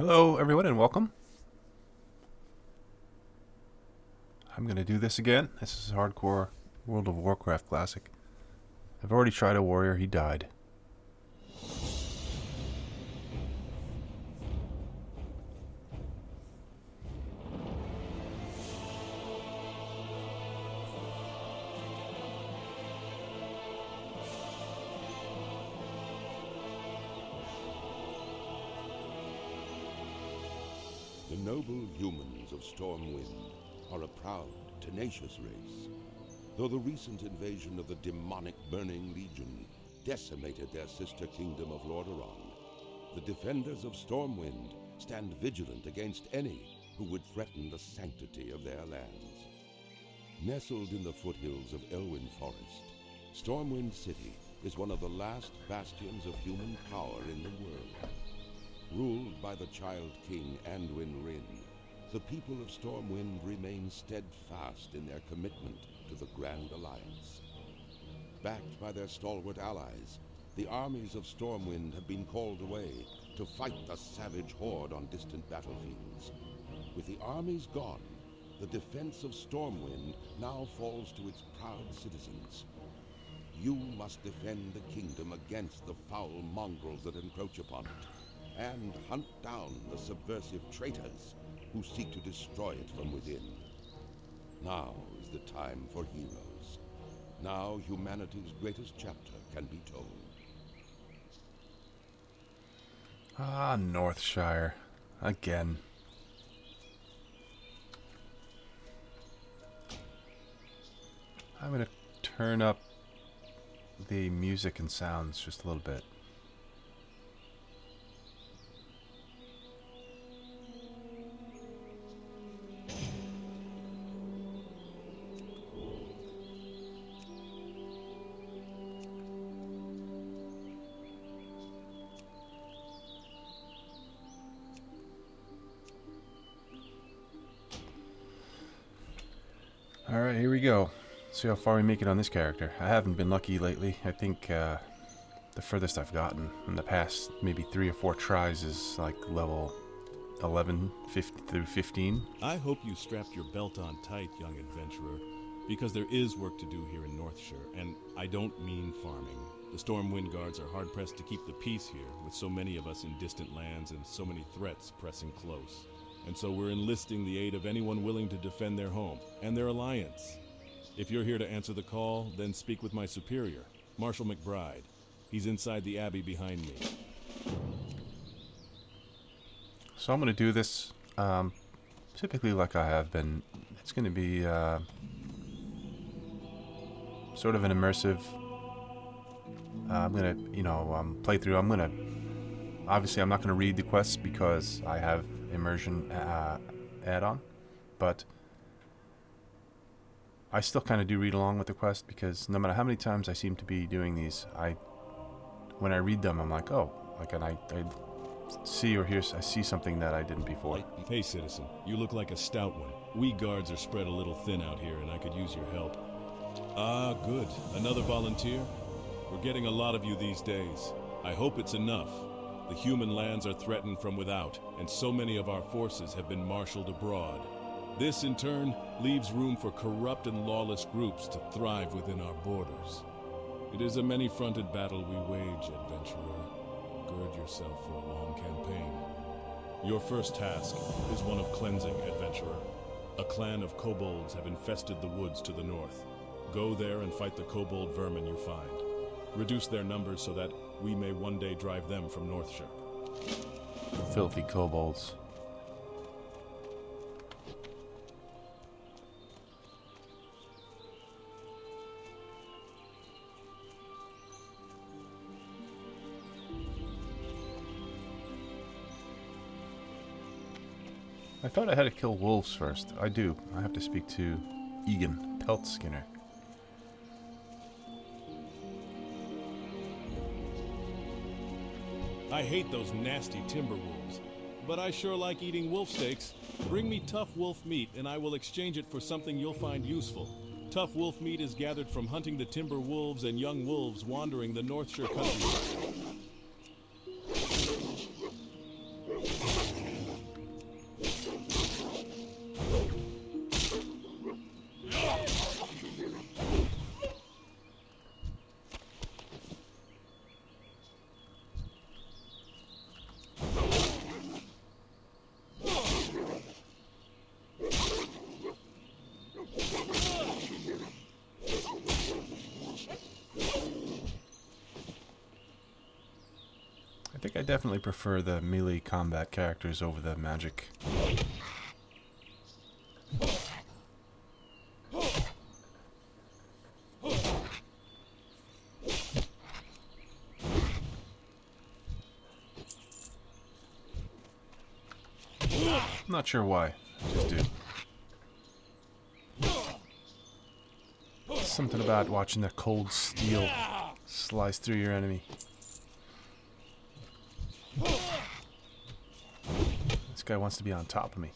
Hello, everyone, and welcome. I'm going to do this again. This is a hardcore World of Warcraft classic. I've already tried a warrior. He died. The noble humans of Stormwind are a proud, tenacious race. Though the recent invasion of the demonic Burning Legion decimated their sister kingdom of Lordaeron, the defenders of Stormwind stand vigilant against any who would threaten the sanctity of their lands. Nestled in the foothills of Elwyn Forest, Stormwind City is one of the last bastions of human power in the world. Ruled by the Child King Anduin Wrynn, the people of Stormwind remain steadfast in their commitment to the Grand Alliance. Backed by their stalwart allies, the armies of Stormwind have been called away to fight the savage horde on distant battlefields. With the armies gone, the defense of Stormwind now falls to its proud citizens. You must defend the kingdom against the foul mongrels that encroach upon it, and hunt down the subversive traitors who seek to destroy it from within. Now is the time for heroes. Now humanity's greatest chapter can be told. Ah, Northshire. Again. I'm going to turn up the music and sounds just a little bit. Alright, here we go. See how far we make it on this character. I haven't been lucky lately. I think the furthest I've gotten in the past maybe 3 or 4 tries is like level 11 through 15. I hope you strapped your belt on tight, young adventurer, because there is work to do here in Northshire, and I don't mean farming. The Stormwind Guards are hard-pressed to keep the peace here, with so many of us in distant lands and so many threats pressing close. And so we're enlisting the aid of anyone willing to defend their home and their alliance. If you're here to answer the call, then speak with my superior, Marshal McBride. He's inside the abbey behind me. So I'm going to do this typically like I have been. It's going to be sort of an immersive I'm going to, playthrough. Obviously I'm not going to read the quests because I have immersion add-on, but I still kind of do read along with the quest because no matter how many times I seem to be doing these, when I read them, I'm like, oh, and I see or hear, I see something that I didn't before. Hey, citizen, you look like a stout one. We guards are spread a little thin out here, and I could use your help. Ah, good. Another volunteer? We're getting a lot of you these days. I hope it's enough. The human lands are threatened from without, and so many of our forces have been marshaled abroad. This, in turn, leaves room for corrupt and lawless groups to thrive within our borders. It is a many-fronted battle we wage, adventurer. Gird yourself for a long campaign. Your first task is one of cleansing, adventurer. A clan of kobolds have infested the woods to the north. Go there and fight the kobold vermin you find. Reduce their numbers so that we may one day drive them from Northshire. Filthy kobolds. I thought I had to kill wolves first. I do. I have to speak to Egan, Pelt Skinner. I hate those nasty timber wolves, but I sure like eating wolf steaks. Bring me tough wolf meat and I will exchange it for something you'll find useful. Tough wolf meat is gathered from hunting the timber wolves and young wolves wandering the Northshire country. think I definitely prefer the melee combat characters over the magic. I'm not sure why. I just do. Something about watching the cold steel slice through your enemy. This guy wants to be on top of me.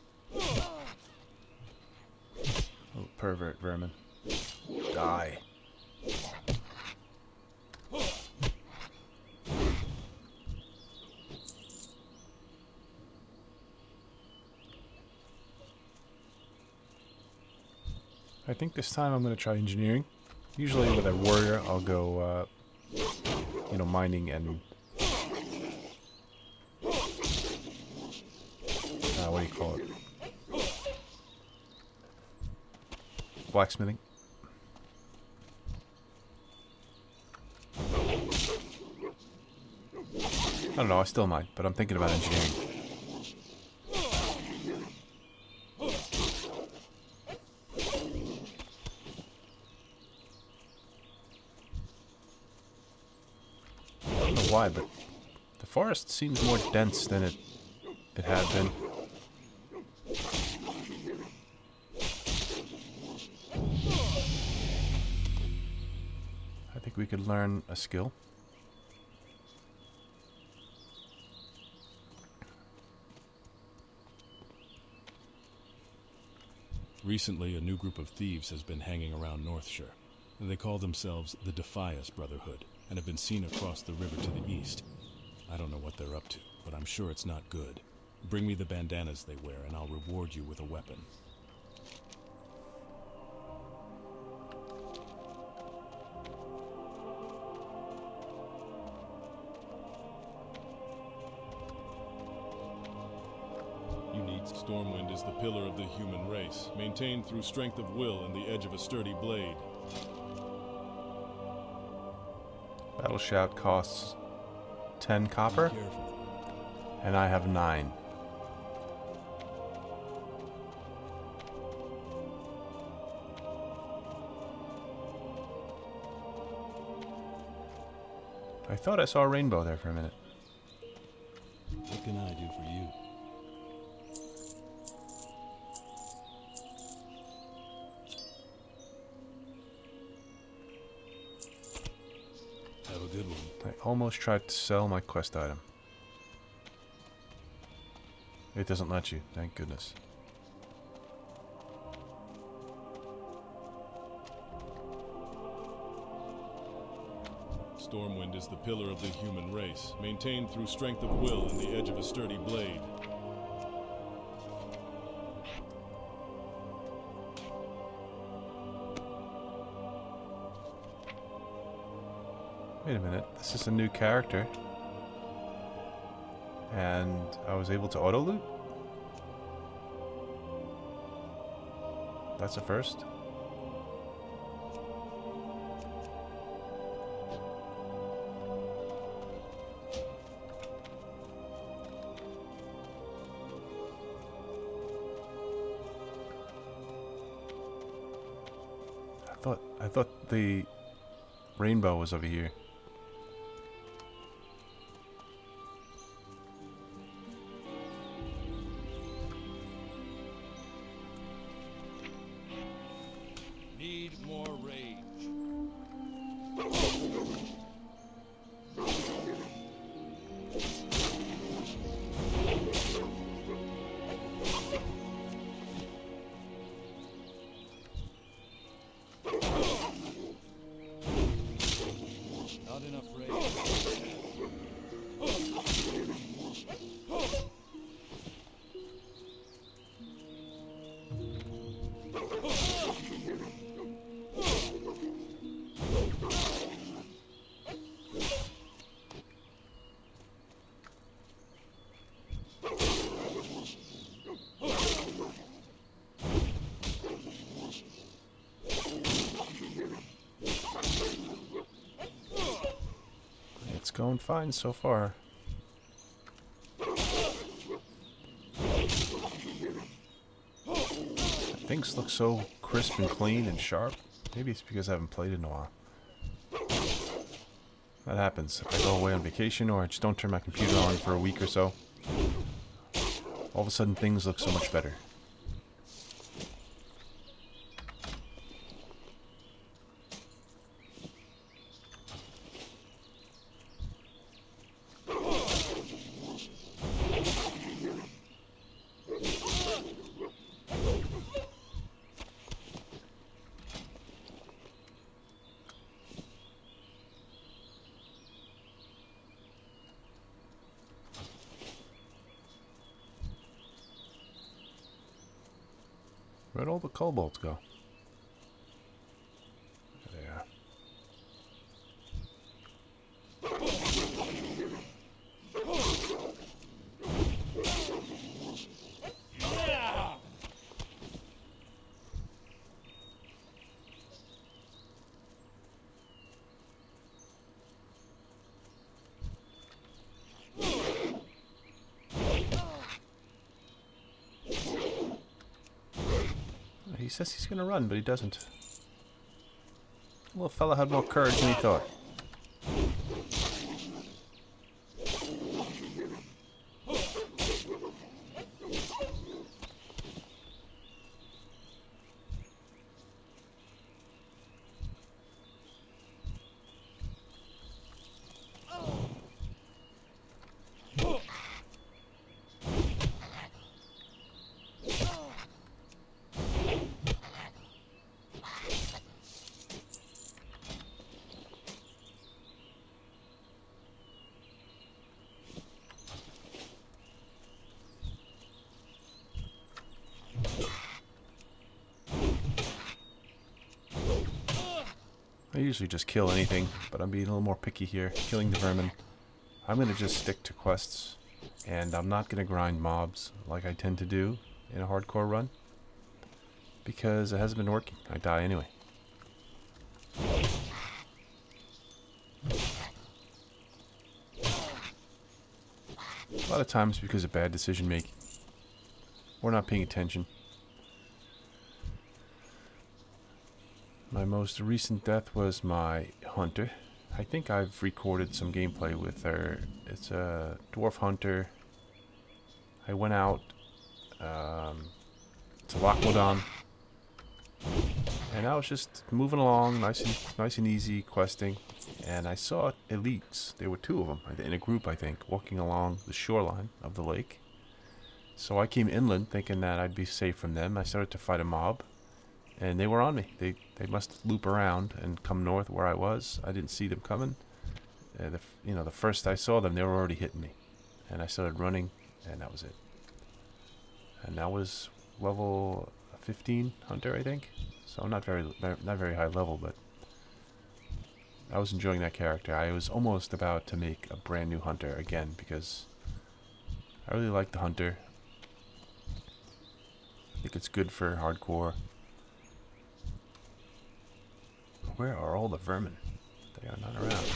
Oh, pervert vermin. Die. I think this time I'm going to try engineering. Usually with a warrior, I'll go, you know, mining and... what do you call it? Blacksmithing. I don't know, I still might, but I'm thinking about engineering. I don't know why, but the forest seems more dense than it had been. I think we could learn a skill. Recently, a new group of thieves has been hanging around Northshire. They call themselves the Defias Brotherhood, and have been seen across the river to the east. I don't know what they're up to, but I'm sure it's not good. Bring me the bandanas they wear, and I'll reward you with a weapon. Stormwind is the pillar of the human race, maintained through strength of will and the edge of a sturdy blade. Battle shout costs 10 copper, and I have 9. I thought I saw a rainbow there for a minute. What can I do for you? Have a good one. I almost tried to sell my quest item. It doesn't let you, thank goodness. Stormwind is the pillar of the human race, maintained through strength of will and the edge of a sturdy blade. Wait a minute, this is a new character. And I was able to auto-loot? That's a first. I thought the rainbow was over here. Need more rage. Not enough rage. It's going fine so far. things look so crisp and clean and sharp. Maybe it's because I haven't played in a while. That happens. I go away on vacation or I just don't turn my computer on for a week or so. All of a sudden things look so much better. Where'd all the kobolds go? There they are. He says he's gonna run, but he doesn't. The little fella had more courage than he thought. I usually just kill anything, but I'm being a little more picky here, killing the vermin. I'm going to just stick to quests, and I'm not going to grind mobs like I tend to do in a hardcore run, because it hasn't been working. I die anyway. A lot of times because of bad decision making, or not paying attention. My most recent death was my hunter. I think I've recorded some gameplay with her. It's a dwarf hunter. I went out to Lochmodon, and I was just moving along, nice and easy, questing, and I saw elites. There were two of them in a group, I think, walking along the shoreline of the lake. So I came inland, thinking that I'd be safe from them. I started to fight a mob. And they were on me. They must loop around and come north where I was. I didn't see them coming. The first I saw them, they were already hitting me. And I started running, and that was it. And that was level 15 hunter, I think. So not very high level, but I was enjoying that character. I was almost about to make a brand new hunter again because I really like the hunter. I think it's good for hardcore. Where are all the vermin? They are not around.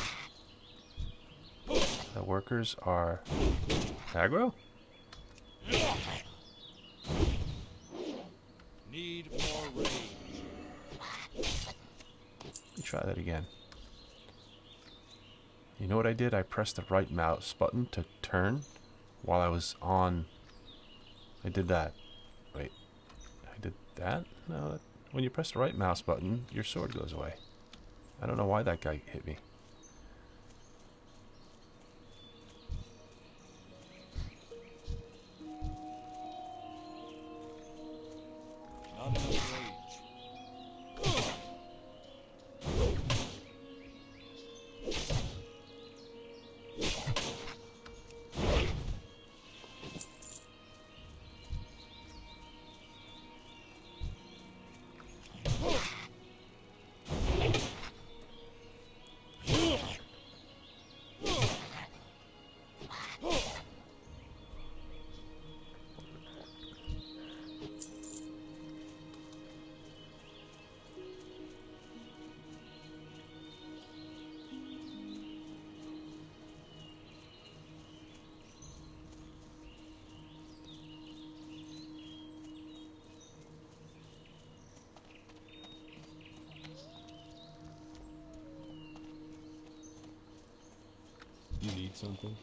The workers are aggro? Need more range. Let me try that again. You know what I did? I pressed the right mouse button to turn while I was on. I did that. Wait. I did that? No, when you press the right mouse button, your sword goes away. I don't know why that guy hit me. Not enough range. need something?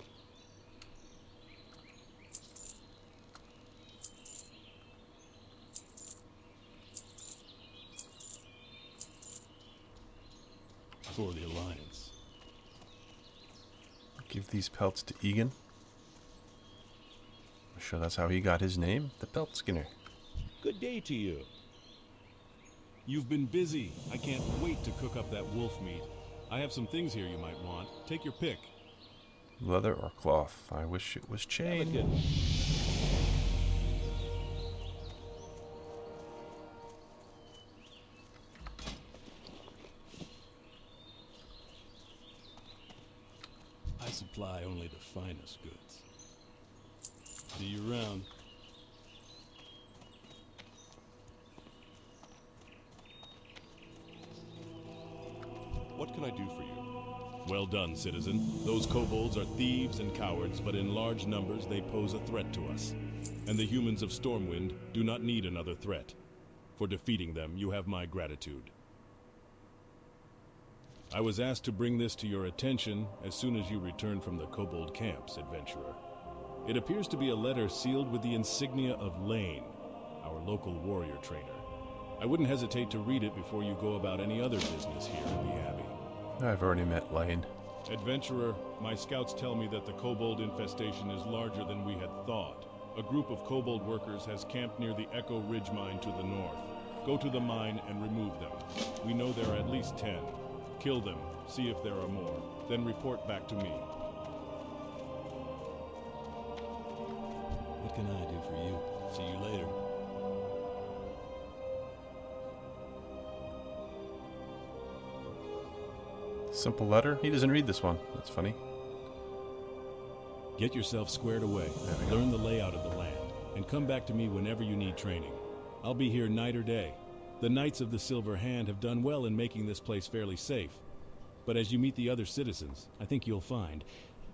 For the Alliance. Give these pelts to Egan. I'm sure that's how he got his name, the Pelt Skinner. Good day to you. You've been busy. I can't wait to cook up that wolf meat. I have some things here you might want. Take your pick. Leather or cloth? I wish it was chain. Delicate. I supply only the finest goods. See you around. What can I do for you? Well done, citizen. Those kobolds are thieves and cowards, but in large numbers they pose a threat to us. And the humans of Stormwind do not need another threat. For defeating them, you have my gratitude. I was asked to bring this to your attention as soon as you return from the kobold camps, adventurer. It appears to be a letter sealed with the insignia of Lane, our local warrior trainer. I wouldn't hesitate to read it before you go about any other business here in the Abbey. I've already met Lane. Adventurer, my scouts tell me that the kobold infestation is larger than we had thought. A group of kobold workers has camped near the Echo Ridge mine to the north. Go to the mine and remove them. We know there are at least 10. Kill them, see if there are more. Then report back to me. What can I do for you? See you later. Simple letter? He doesn't read this one. That's funny. Get yourself squared away, learn the layout of the land, and come back to me whenever you need training. I'll be here night or day. The Knights of the Silver Hand have done well in making this place fairly safe. But as you meet the other citizens, I think you'll find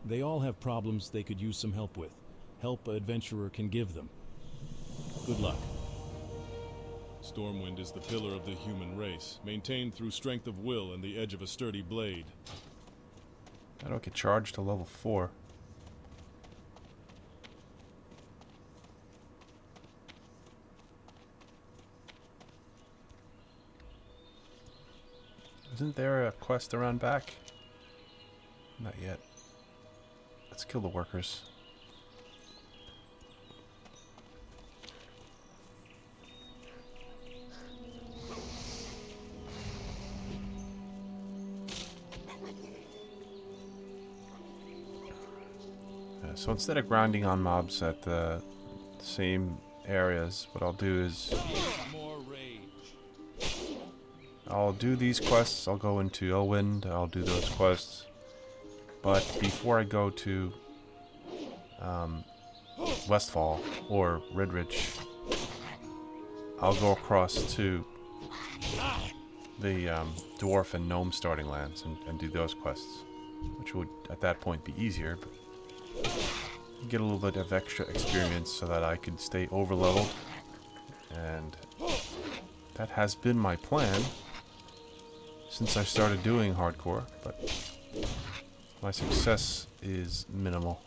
they all have problems they could use some help with. Help an adventurer can give them. Good luck. Stormwind is the pillar of the human race, maintained through strength of will and the edge of a sturdy blade. I don't get charged to level 4. Isn't there a quest around back? Not yet. Let's kill the workers. So instead of grinding on mobs at the same areas, what I'll do is More rage. I'll do these quests. I'll go into Elwind. I'll do those quests. But before I go to Westfall or Redridge, I'll go across to the Dwarf and Gnome starting lands and do those quests, which would at that point be easier, but get a little bit of extra experience so that I could stay over leveled, and that has been my plan since I started doing hardcore, but my success is minimal.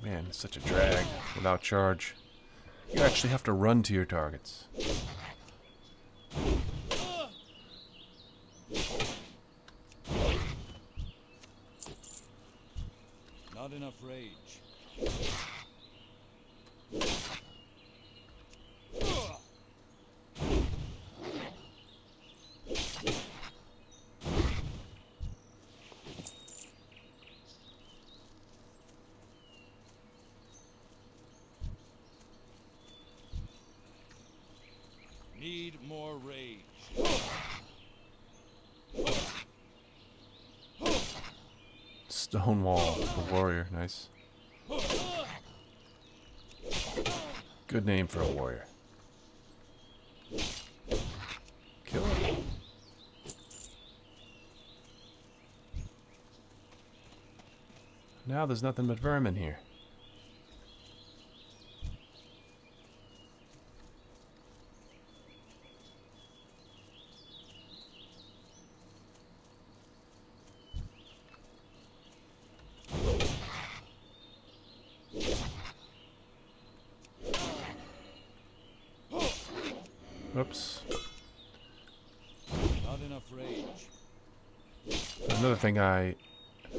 Man, it's such a drag without charge. You actually have to run to your targets. Not enough rage. Stonewall the Warrior, nice. Good name for a warrior. Kill him. Now there's nothing but vermin here. Oops. Not enough rage. Another thing I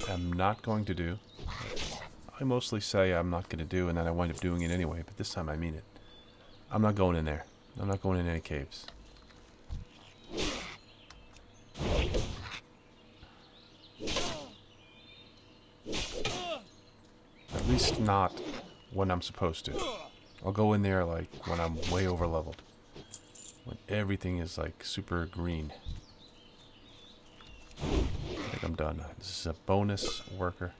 am not going to do. I mostly say I'm not going to do, and then I wind up doing it anyway, but this time I mean it. I'm not going in there. I'm not going in any caves. At least not when I'm supposed to. I'll go in there like when I'm way over leveled. When everything is like super green. I think I'm done. This is a bonus worker.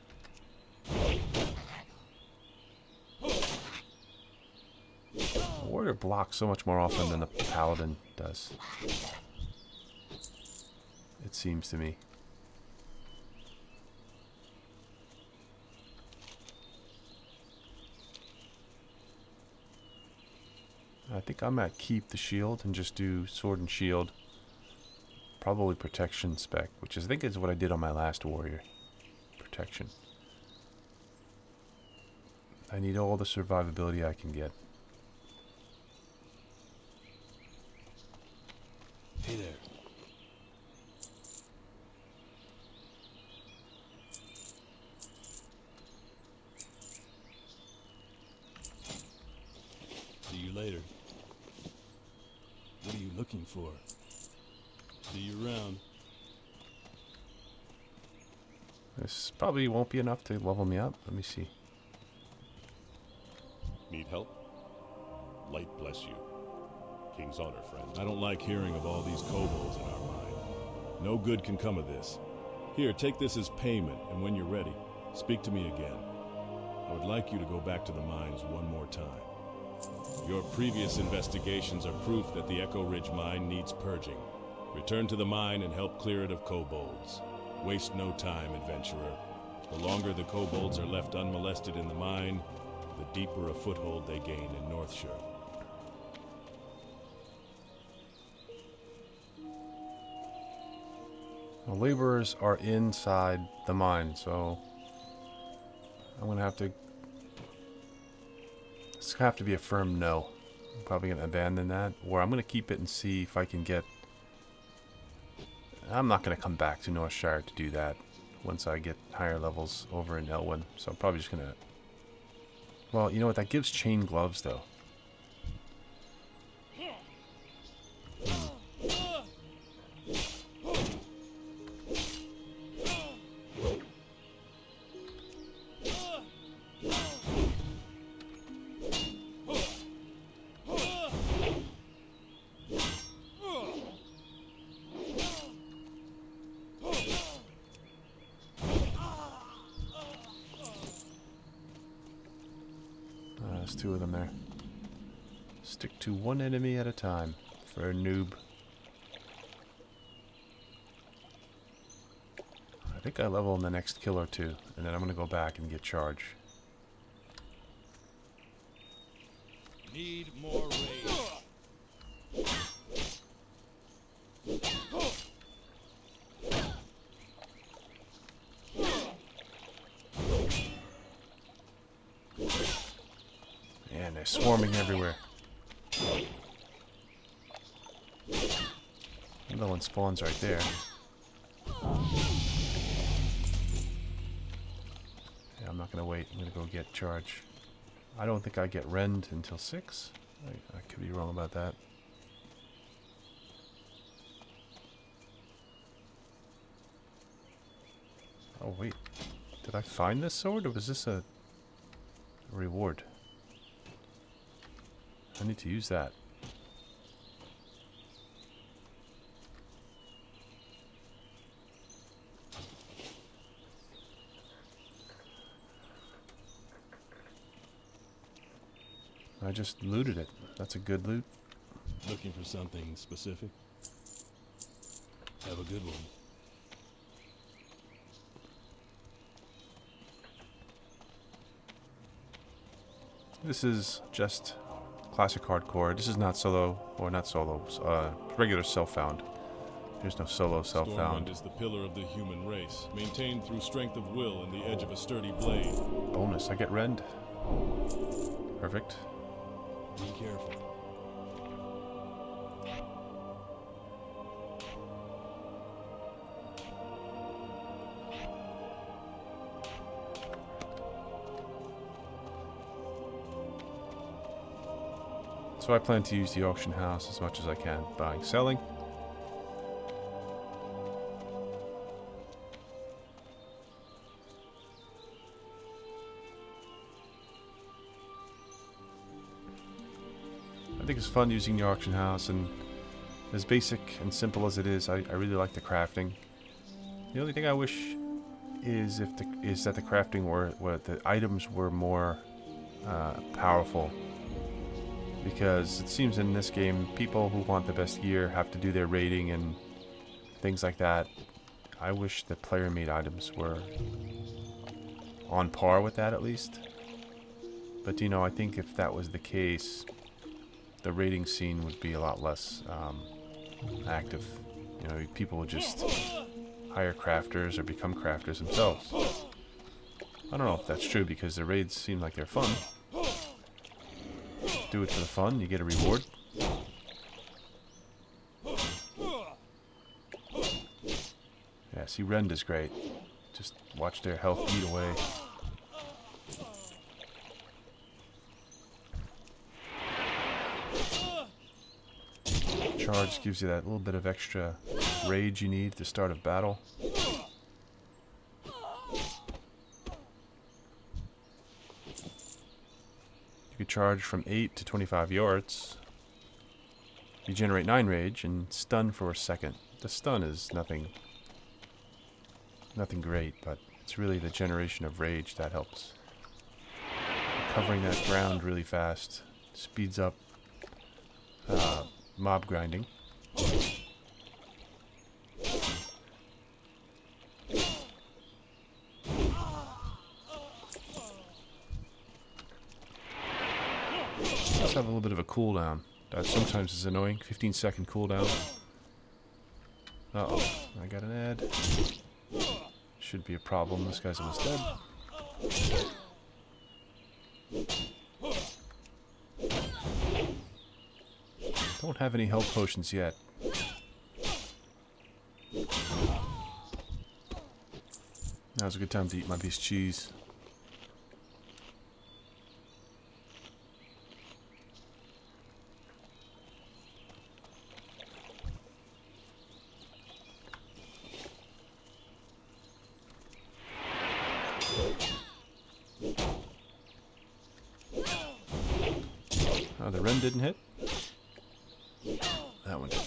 The warrior blocks so much more often than the paladin does. It seems to me. I think I might keep the shield and just do sword and shield. Probably protection spec, which I think is what I did on my last warrior. Protection. I need all the survivability I can get. Hey there. See you later. What are you looking for? See you around. This probably won't be enough to level me up. Let me see. Need help? Light bless you. King's honor, friend. I don't like hearing of all these kobolds in our mine. No good can come of this. Here, take this as payment, and when you're ready, speak to me again. I would like you to go back to the mines one more time. Your previous investigations are proof that the Echo Ridge mine needs purging. Return to the mine and help clear it of kobolds. Waste no time, adventurer. The longer the kobolds are left unmolested in the mine, the deeper a foothold they gain in Northshire. The laborers are inside the mine, so I'm gonna have to. It's gonna have to be a firm no. I'm probably gonna abandon that, or I'm gonna keep it and see if I can get. I'm not gonna come back to Northshire to do that once I get higher levels over in Elwyn, so I'm probably just gonna. Well, you know what? That gives chain gloves, though. There's two of them there. Stick to one enemy at a time for a noob. I think I level in the next kill or two, and then I'm gonna go back and get charge. Need more rage. Man, they're swarming everywhere. Another one spawns right there. Yeah, I'm not gonna wait. I'm gonna go get charge. I don't think I get rend until 6. I could be wrong about that. Oh wait, did I find this sword, or was this a reward? I need to use that. I just looted it. That's a good loot. Looking for something specific? Have a good one. This is just classic hardcore. This is not solo, or not solo, regular self-found. There's no solo self-found. Stormwind is the pillar of the human race, maintained through strength of will and the edge of a sturdy blade. Bonus, I get rend. Perfect. Be careful. So I plan to use the auction house as much as I can. Buying, selling. I think it's fun using the auction house, and as basic and simple as it is, I really like the crafting. The only thing I wish is that the crafting the items were more powerful. Because it seems in this game, people who want the best gear have to do their raiding and things like that. I wish the player-made items were on par with that at least. But you know, I think if that was the case, the raiding scene would be a lot less active. You know, people would just hire crafters or become crafters themselves. I don't know if that's true because the raids seem like they're fun. Do it for the fun, you get a reward. Yeah, see, rend is great. Just watch their health eat away. Charge gives you that little bit of extra rage you need at the start of battle. You charge from 8 to 25 yards. You generate 9 rage and stun for a second. The stun is nothing great, but it's really the generation of rage that helps. Covering that ground really fast speeds up mob grinding. Have a little bit of a cooldown. That sometimes is annoying. 15-second cooldown. Uh-oh. I got an ad. Should be a problem. This guy's almost dead. Don't have any health potions yet. Now's a good time to eat my piece of cheese. Oh, the rend didn't hit? That one did.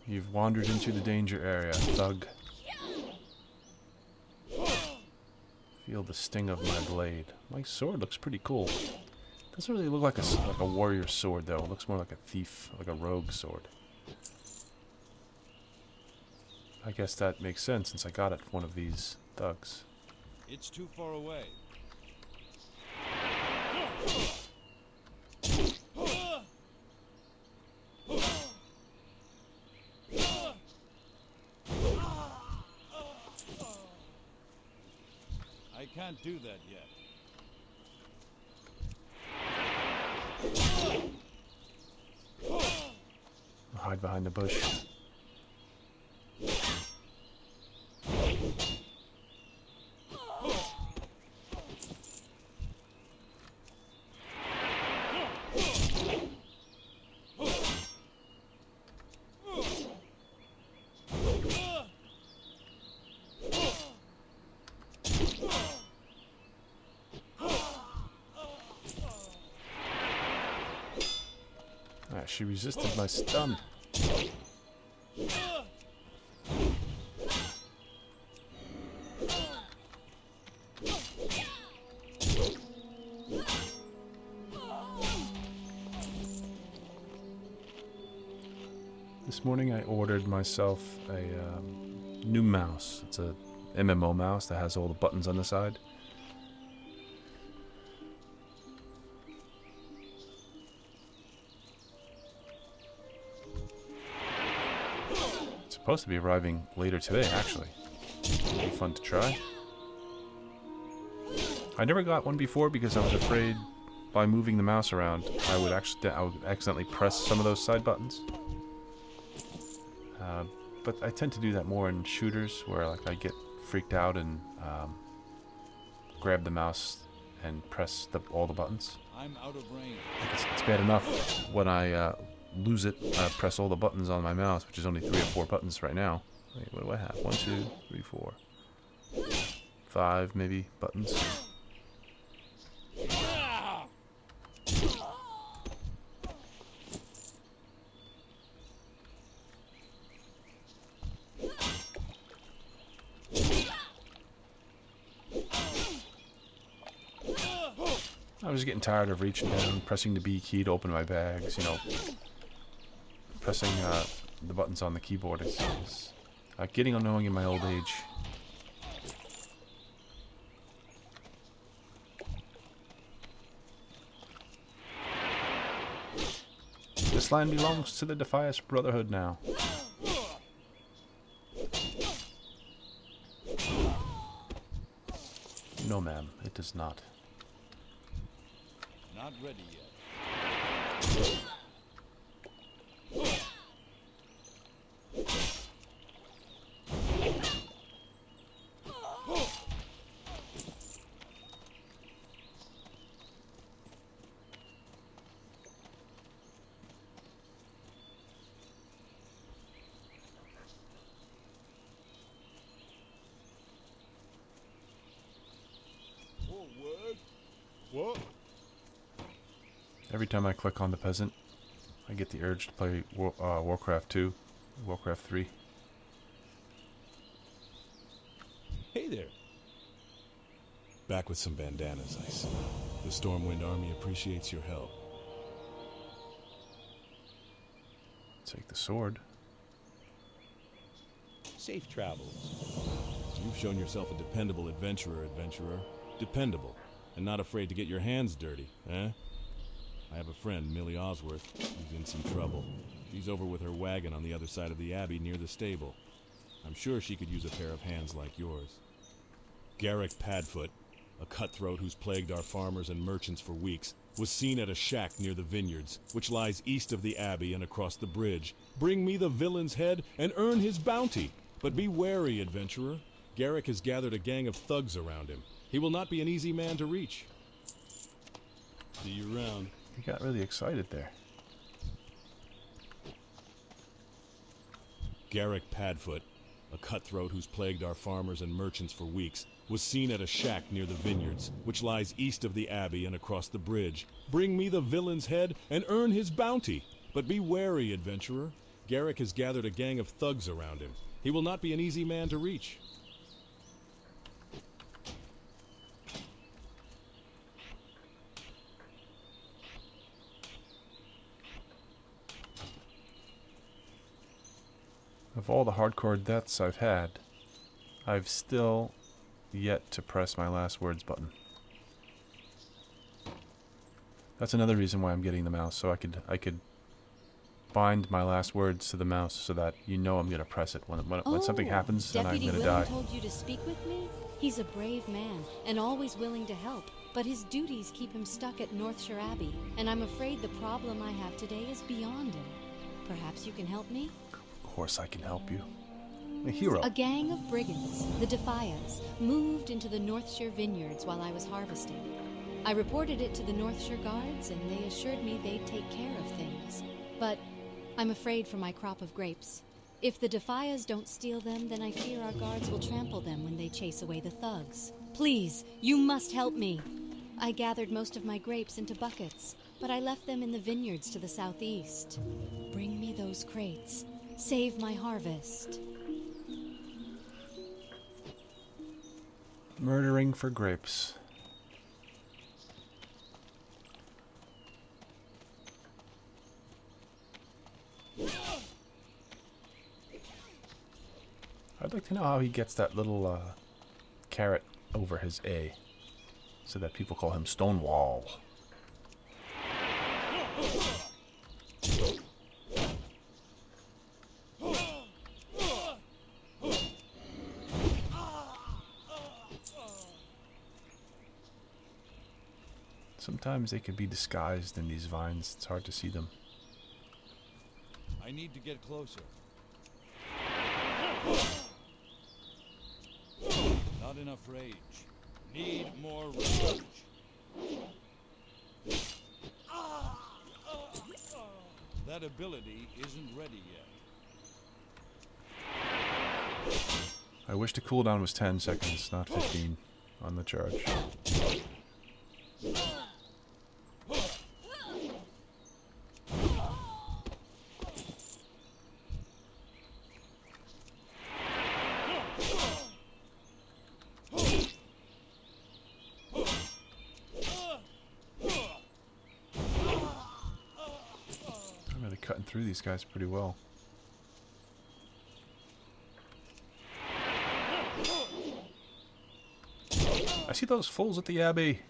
You've wandered into the danger area, thug. Feel the sting of my blade. My sword looks pretty cool. Doesn't really look like a warrior sword though. It looks more like a thief, like a rogue sword. I guess that makes sense since I got it from one of these thugs. It's too far away. I can't do that yet. I'll hide behind the bush. She resisted my stun. This morning I ordered myself a new mouse. It's a MMO mouse that has all the buttons on the side. It's supposed to be arriving later today, actually. It'll be fun to try. I never got one before because I was afraid by moving the mouse around I would accidentally press some of those side buttons. But I tend to do that more in shooters where like I get freaked out and grab the mouse and press all the buttons. I'm out of range. It's bad enough when I lose it, press all the buttons on my mouse, which is only 3 or 4 buttons right now. Wait, what do I have? 1, 2, 3, 4, 5 maybe buttons. I was getting tired of reaching down, pressing the B key to open my bags, you know. Pressing the buttons on the keyboard is getting annoying in my old age. This land belongs to the Defias Brotherhood now. No, ma'am, it does not. Not ready yet. What? Every time I click on the peasant, I get the urge to play Warcraft 2, Warcraft 3. Hey there. Back with some bandanas, I see. The Stormwind Army appreciates your help. Take the sword. Safe travels. You've shown yourself a dependable adventurer. Dependable, and not afraid to get your hands dirty, eh? I have a friend, Millie Osworth, who's in some trouble. She's over with her wagon on the other side of the abbey near the stable. I'm sure she could use a pair of hands like yours. Garrick Padfoot, a cutthroat who's plagued our farmers and merchants for weeks, was seen at a shack near the vineyards, which lies east of the abbey and across the bridge. Bring me the villain's head and earn his bounty. But be wary, adventurer. Garrick has gathered a gang of thugs around him. He will not be an easy man to reach. See you around. You got really excited there. Garrick Padfoot, a cutthroat who's plagued our farmers and merchants for weeks, was seen at a shack near the vineyards, which lies east of the abbey and across the bridge. Bring me the villain's head and earn his bounty. But be wary, adventurer. Garrick has gathered a gang of thugs around him. He will not be an easy man to reach. Of all the hardcore deaths I've had, I've still yet to press my last words button. That's another reason why I'm getting the mouse, so I could bind my last words to the mouse so that you know I'm gonna press it when something happens, then I'm Deputy gonna William die. told you to speak with me? He's a brave man and always willing to help, but his duties keep him stuck at Northshire Abbey, and I'm afraid the problem I have today is beyond him. Perhaps you can help me? Of course I can help you. A hero. A gang of brigands, the Defias, moved into the Northshire vineyards while I was harvesting. I reported it to the Northshire guards, and they assured me they'd take care of things. But I'm afraid for my crop of grapes. If the Defias don't steal them, then I fear our guards will trample them when they chase away the thugs. Please, you must help me. I gathered most of my grapes into buckets, but I left them in the vineyards to the southeast. Bring me those crates. Save my harvest. Murdering for grapes. I'd like to know how he gets that little carrot over his A, so that people call him Stonewall. Sometimes they can be disguised in these vines. It's hard to see them. I need to get closer. Not enough rage. Need more rage. That ability isn't ready yet. I wish the cooldown was 10 seconds, not 15 on the charge. I'm really cutting through these guys pretty well. I see those fools at the Abbey.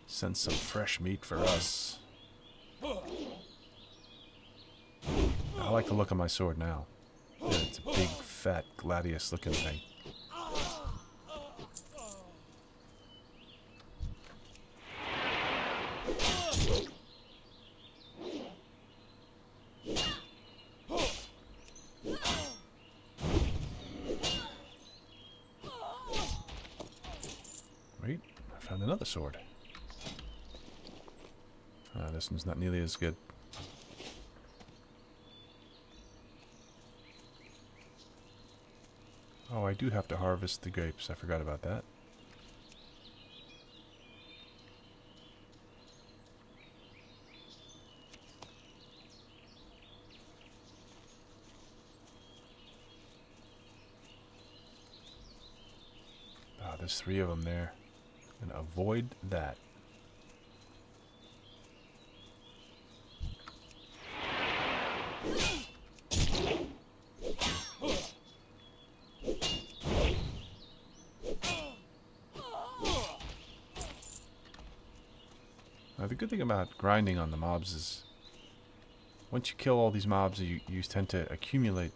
Send some fresh meat for us. I like the look of my sword now. Yeah, it's a big, fat, gladius-looking thing. Wait, I found another sword. This one's not nearly as good. Oh, I do have to harvest the grapes. I forgot about that. Ah, there's 3 of them there. I'm gonna avoid that. The good thing about grinding on the mobs is once you kill all these mobs, you tend to accumulate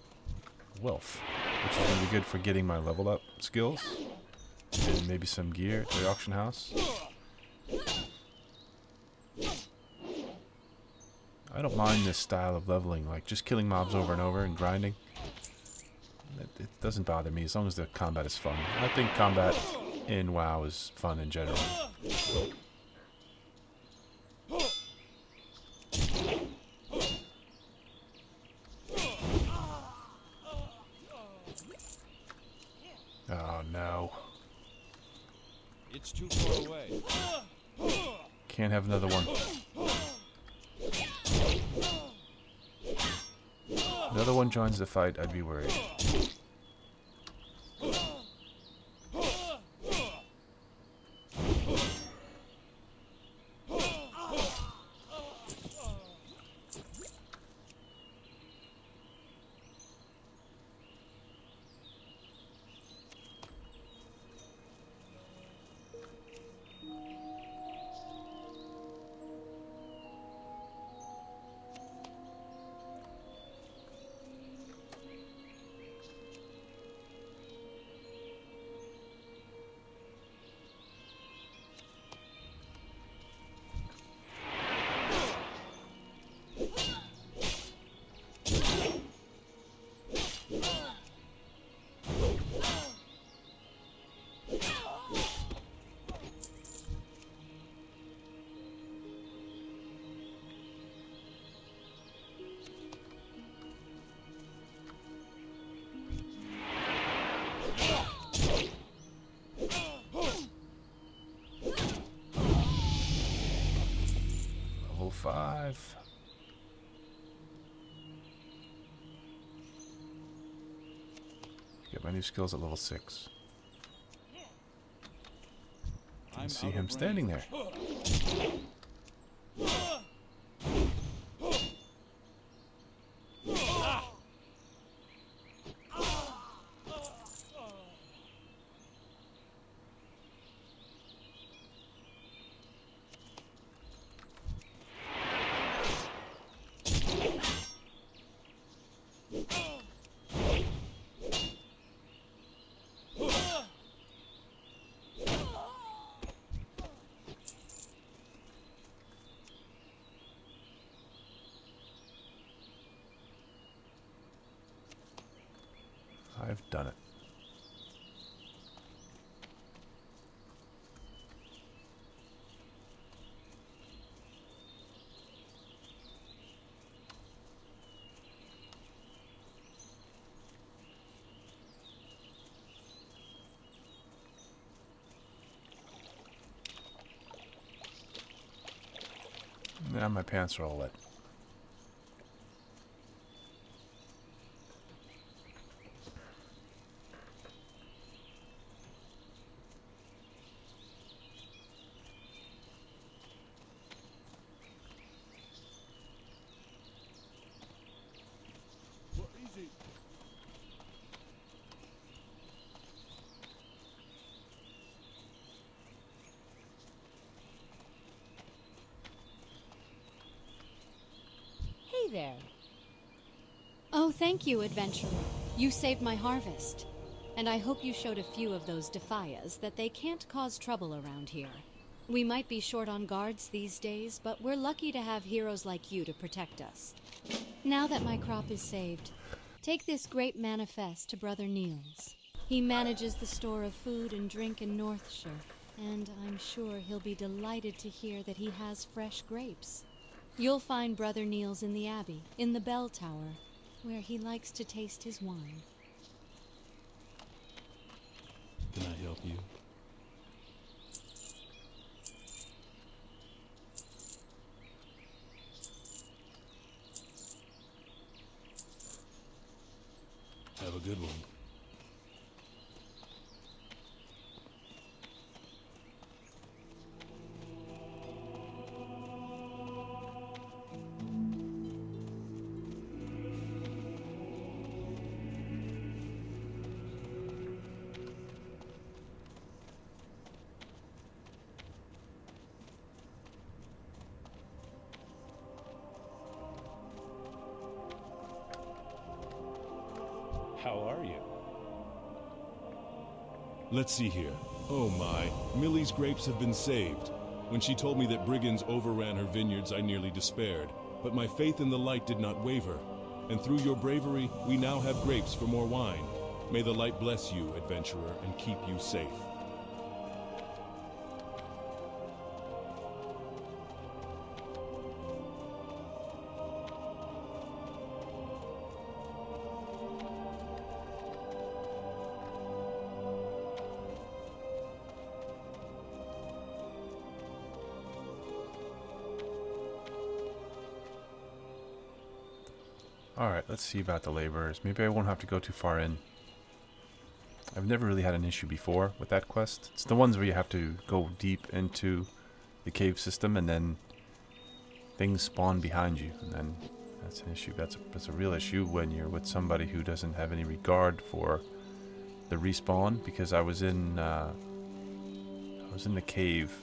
wealth, which is going to be good for getting my leveled up skills and maybe some gear at the auction house. I don't mind this style of leveling, like just killing mobs over and over and grinding. It doesn't bother me as long as the combat is fun. I think combat in WoW is fun in general. Oh no. It's too far away. Can't have another one. Another one joins the fight, I'd be worried. Level 5. Get my new skills at level 6. I can see him standing there. I've done it. Now my pants are all wet. Hey there. Oh, thank you, adventurer. You saved my harvest. And I hope you showed a few of those defias that they can't cause trouble around here. We might be short on guards these days, but we're lucky to have heroes like you to protect us. Now that my crop is saved, take this great manifest to Brother Niels. He manages the store of food and drink in Northshire, and I'm sure he'll be delighted to hear that he has fresh grapes. You'll find Brother Niels in the Abbey, in the bell tower, where he likes to taste his wine. Can I help you? Have a good one. How are you? Let's see here. Oh my, Millie's grapes have been saved. When she told me that brigands overran her vineyards, I nearly despaired. But my faith in the light did not waver. And through your bravery, we now have grapes for more wine. May the light bless you, adventurer, and keep you safe. Alright, let's see about the laborers. Maybe I won't have to go too far in. I've never really had an issue before with that quest. It's the ones where you have to go deep into the cave system and then things spawn behind you. And then that's an issue. That's a real issue when you're with somebody who doesn't have any regard for the respawn. Because I was in the cave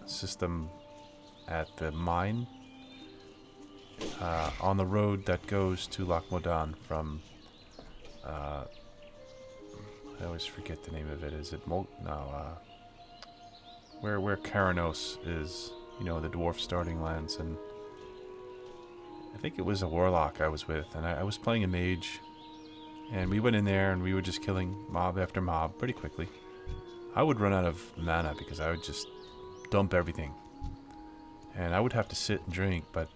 system at the mine. On the road that goes to Loch Modan from, I always forget the name of it. Is it where Karanos is, you know, the dwarf starting lands, and I think it was a warlock I was with, and I was playing a mage, and we went in there and we were just killing mob after mob pretty quickly. I would run out of mana because I would just dump everything, and I would have to sit and drink, but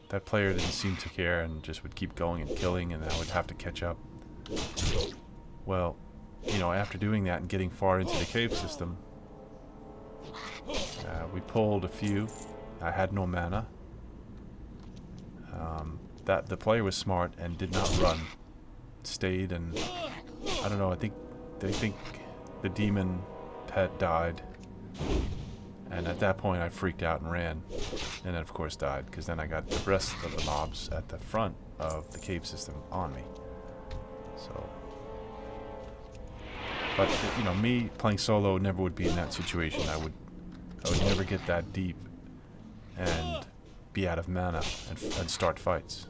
that player didn't seem to care and just would keep going and killing, and I would have to catch up. Well, you know, after doing that and getting far into the cave system, we pulled a few. I had no mana. That the player was smart and did not run. Stayed, and I don't know, they think the demon pet died. And at that point I freaked out and ran. And then of course died, because then I got the rest of the mobs at the front of the cave system on me. So, but you know, me playing solo never would be in that situation. I would never get that deep and be out of mana and start fights.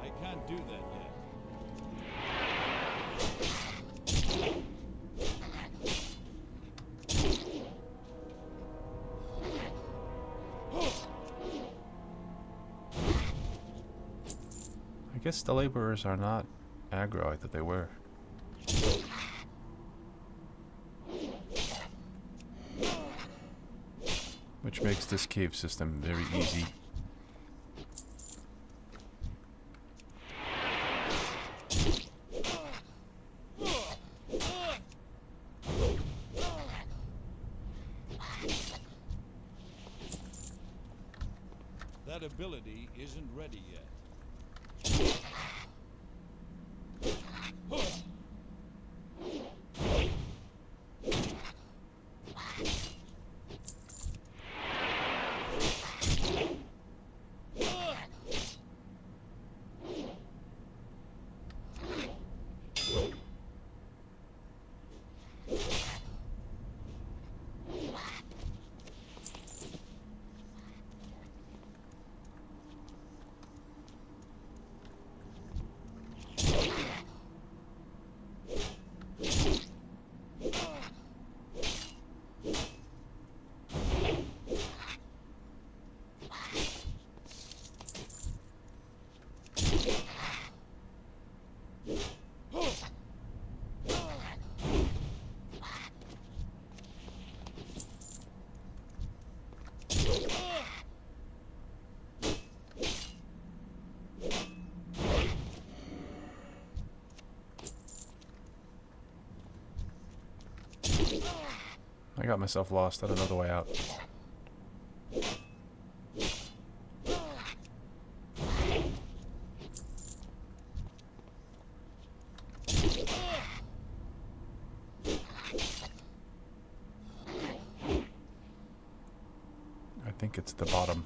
I can't do that yet. guess the laborers are not aggro. I thought they were. Which makes this cave system very easy. That ability isn't ready yet. I got myself lost. I don't know the way out. I think it's the bottom.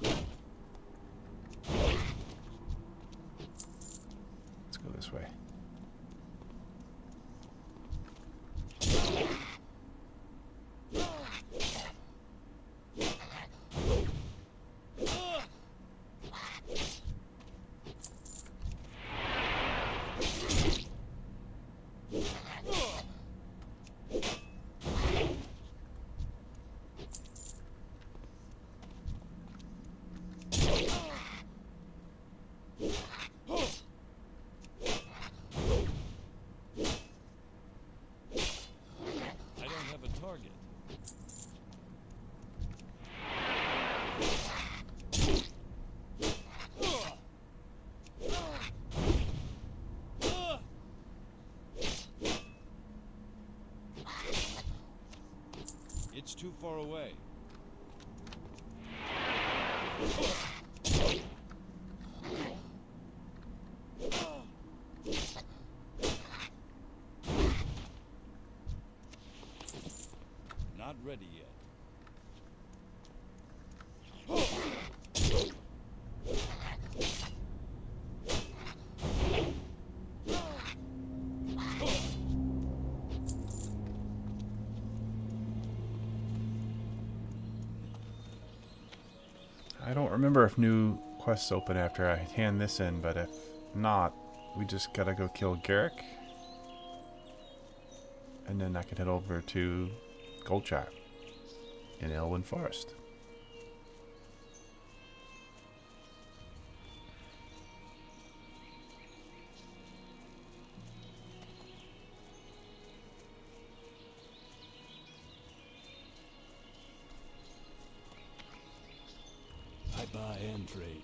Let's go this way. It's too far away. Not ready yet. I don't remember if new quests open after I hand this in, but if not, we just gotta go kill Garrick. And then I can head over to Goldshire in Elwyn Forest. I buy and trade.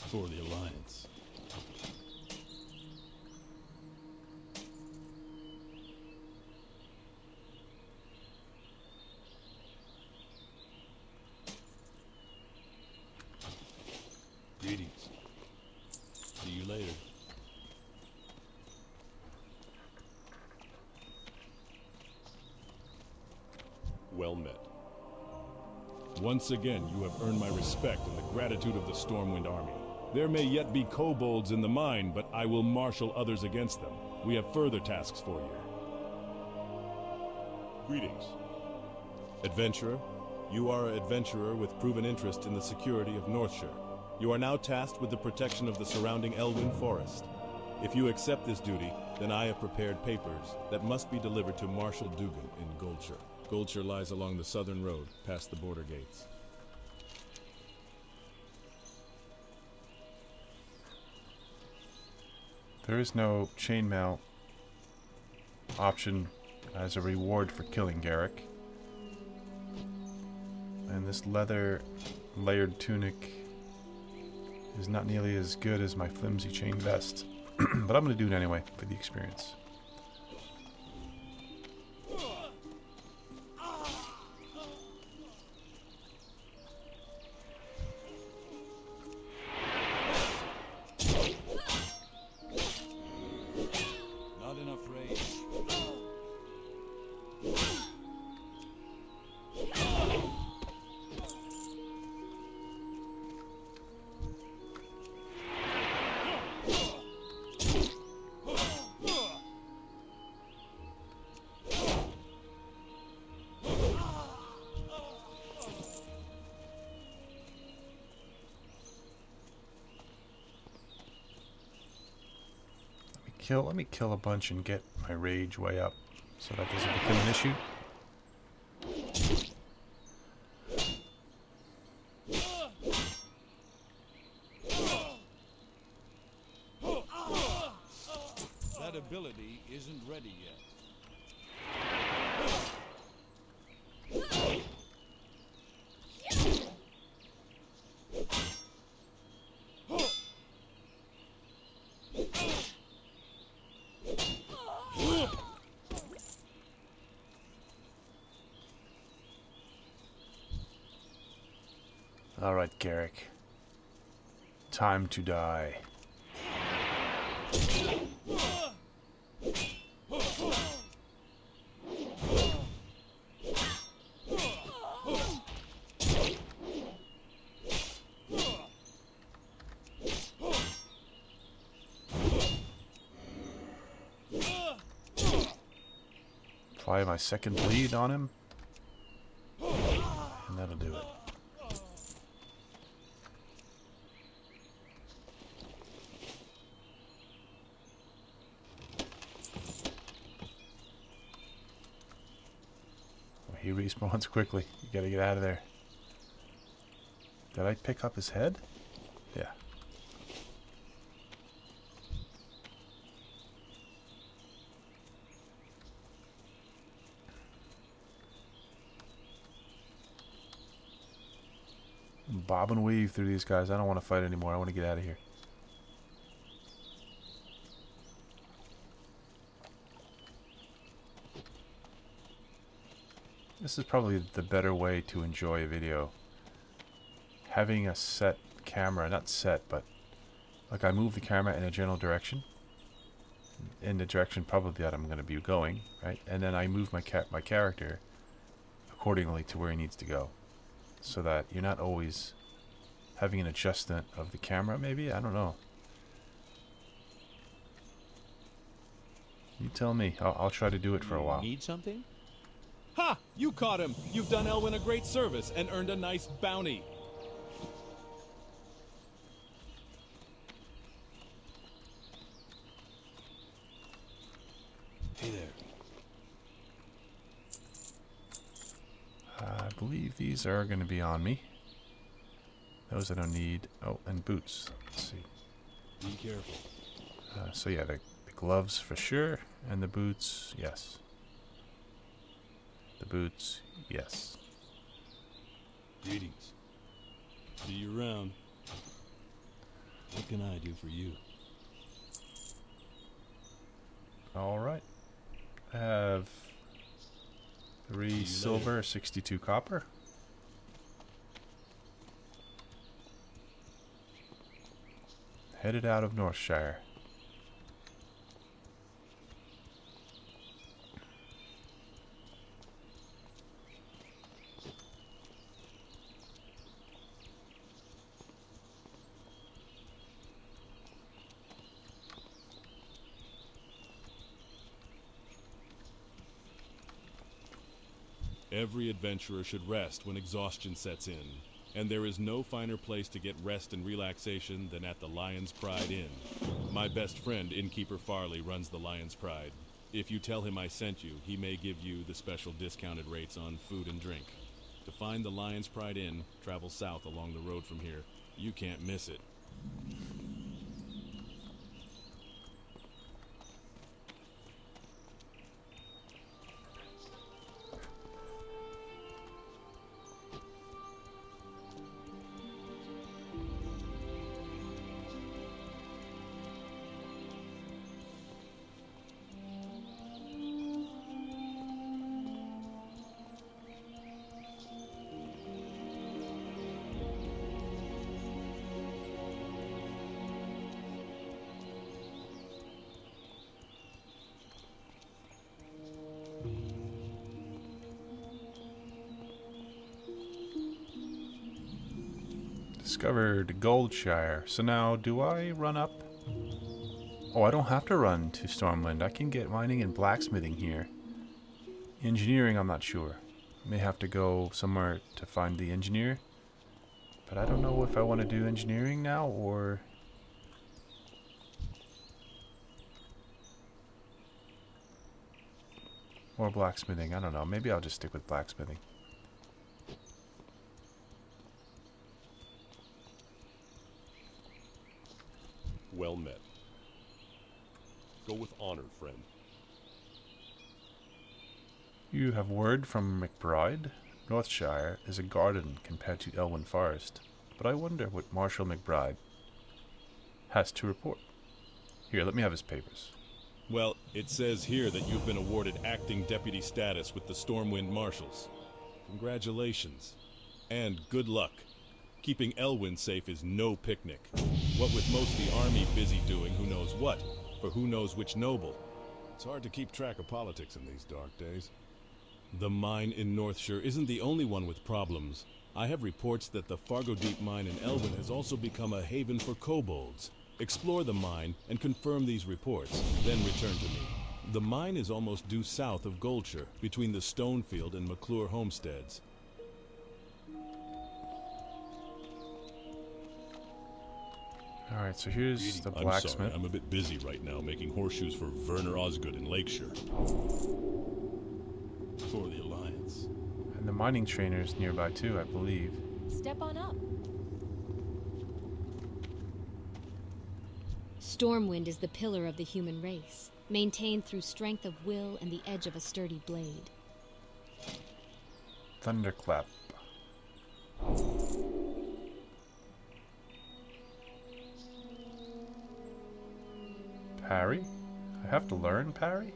For the Alliance. Greetings. See you later. Well met. Once again, you have earned my respect and the gratitude of the Stormwind Army. There may yet be kobolds in the mine, but I will marshal others against them. We have further tasks for you. Greetings. Adventurer, you are an adventurer with proven interest in the security of Northshire. You are now tasked with the protection of the surrounding Elwyn Forest. If you accept this duty, then I have prepared papers that must be delivered to Marshal Dugan in Goldshire. Goldshire lies along the southern road, past the border gates. There is no chainmail option as a reward for killing Garrick. And this leather layered tunic is not nearly as good as my flimsy chain vest. But I'm going to do it anyway for the experience. Not enough rage. Let me kill a bunch and get my rage way up so that doesn't become an issue. That ability isn't ready yet. All right, Garrick. Time to die. Apply my second bleed on him, and that'll do it. He respawns quickly. You gotta get out of there. Did I pick up his head? Yeah. Bob and weave through these guys. I don't want to fight anymore. I want to get out of here. This is probably the better way to enjoy a video. Having a set camera, not set, but like I move the camera in a general direction, in the direction probably that I'm going to be going, right? And then I move my character accordingly to where he needs to go, so that you're not always having an adjustment of the camera. Maybe, I don't know. You tell me. I'll try to do it for a while. Need something? Ha! You caught him! You've done Elwyn a great service and earned a nice bounty. Hey there. I believe these are going to be on me. Those I don't need. Oh, and boots. Let's see. Be careful. So yeah, the gloves for sure, and the boots, yes. The boots, yes. Greetings. See you around. What can I do for you? All right. I have 3 silver, 62 copper. Headed out of Northshire. Every adventurer should rest when exhaustion sets in. And there is no finer place to get rest and relaxation than at the Lion's Pride Inn. My best friend, Innkeeper Farley, runs the Lion's Pride. If you tell him I sent you, he may give you the special discounted rates on food and drink. To find the Lion's Pride Inn, travel south along the road from here. You can't miss it. Discovered Goldshire. So now, do I run up? Oh, I don't have to run to Stormwind. I can get mining and blacksmithing here. Engineering, I'm not sure. May have to go somewhere to find the engineer. But I don't know if I want to do engineering now or... or blacksmithing. I don't know. Maybe I'll just stick with blacksmithing. Well met. Go with honor, friend. You have word from McBride? Northshire is a garden compared to Elwyn Forest, but I wonder what Marshal McBride has to report. Here, let me have his papers. Well, it says here that you've been awarded acting deputy status with the Stormwind Marshals. Congratulations. And good luck. Keeping Elwyn safe is no picnic. What with most of the army busy doing who knows what, for who knows which noble. It's hard to keep track of politics in these dark days. The mine in Northshire isn't the only one with problems. I have reports that the Fargo Deep mine in Elwyn has also become a haven for kobolds. Explore the mine and confirm these reports, then return to me. The mine is almost due south of Goldshire, between the Stonefield and McClure homesteads. Alright, so here's the I'm blacksmith. sorry, I'm a bit busy right now making horseshoes for Werner Osgood in Lakeshire. For the Alliance. And the mining trainer's nearby too, I believe. Step on up. Stormwind is the pillar of the human race, maintained through strength of will and the edge of a sturdy blade. Thunderclap. Parry? I have to learn parry?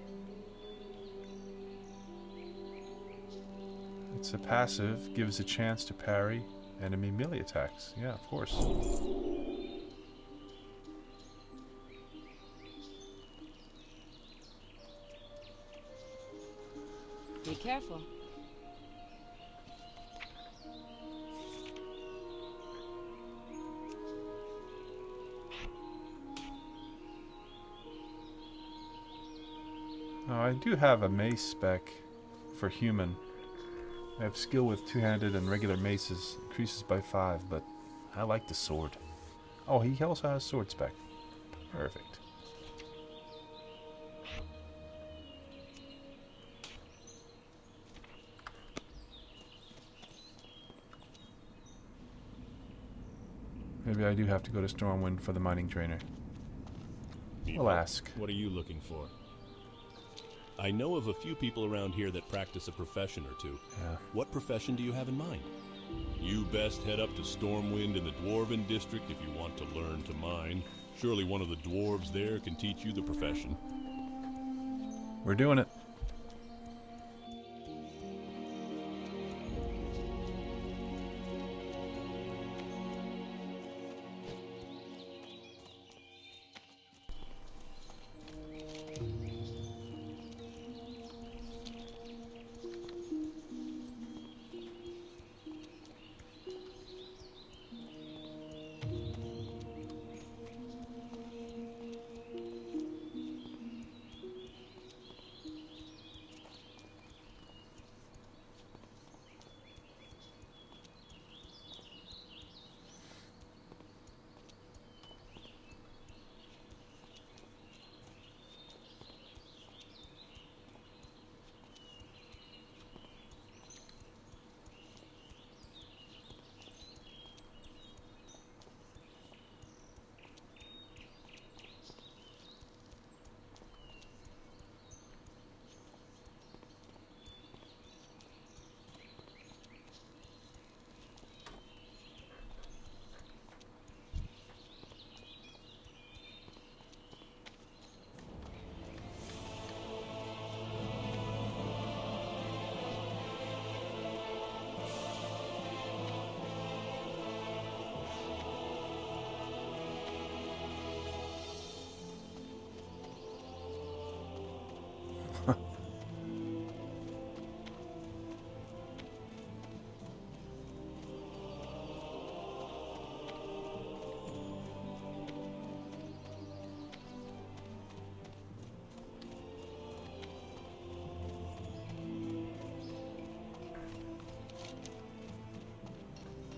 It's a passive, gives a chance to parry enemy melee attacks. Yeah, of course. Be careful. Now, I do have a mace spec for human. I have skill with two-handed and regular maces. Increases by 5, but I like the sword. Oh, he also has sword spec. Perfect. Maybe I do have to go to Stormwind for the mining trainer. We'll ask. What are you looking for? I know of a few people around here that practice a profession or two. Yeah. What profession do you have in mind? You best head up to Stormwind in the Dwarven District if you want to learn to mine. Surely one of the dwarves there can teach you the profession. We're doing it.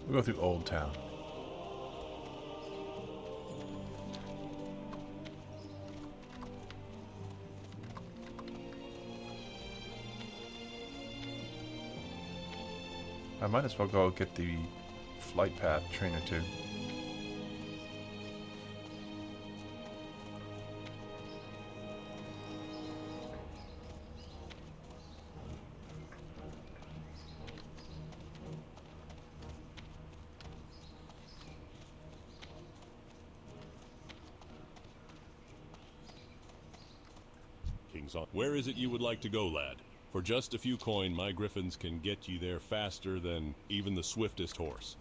We'll go through Old Town. I might as well go get the flight path trainer too. King's on. Where is it you would like to go, lad? For just a few coin, my griffins can get you there faster than even the swiftest horse.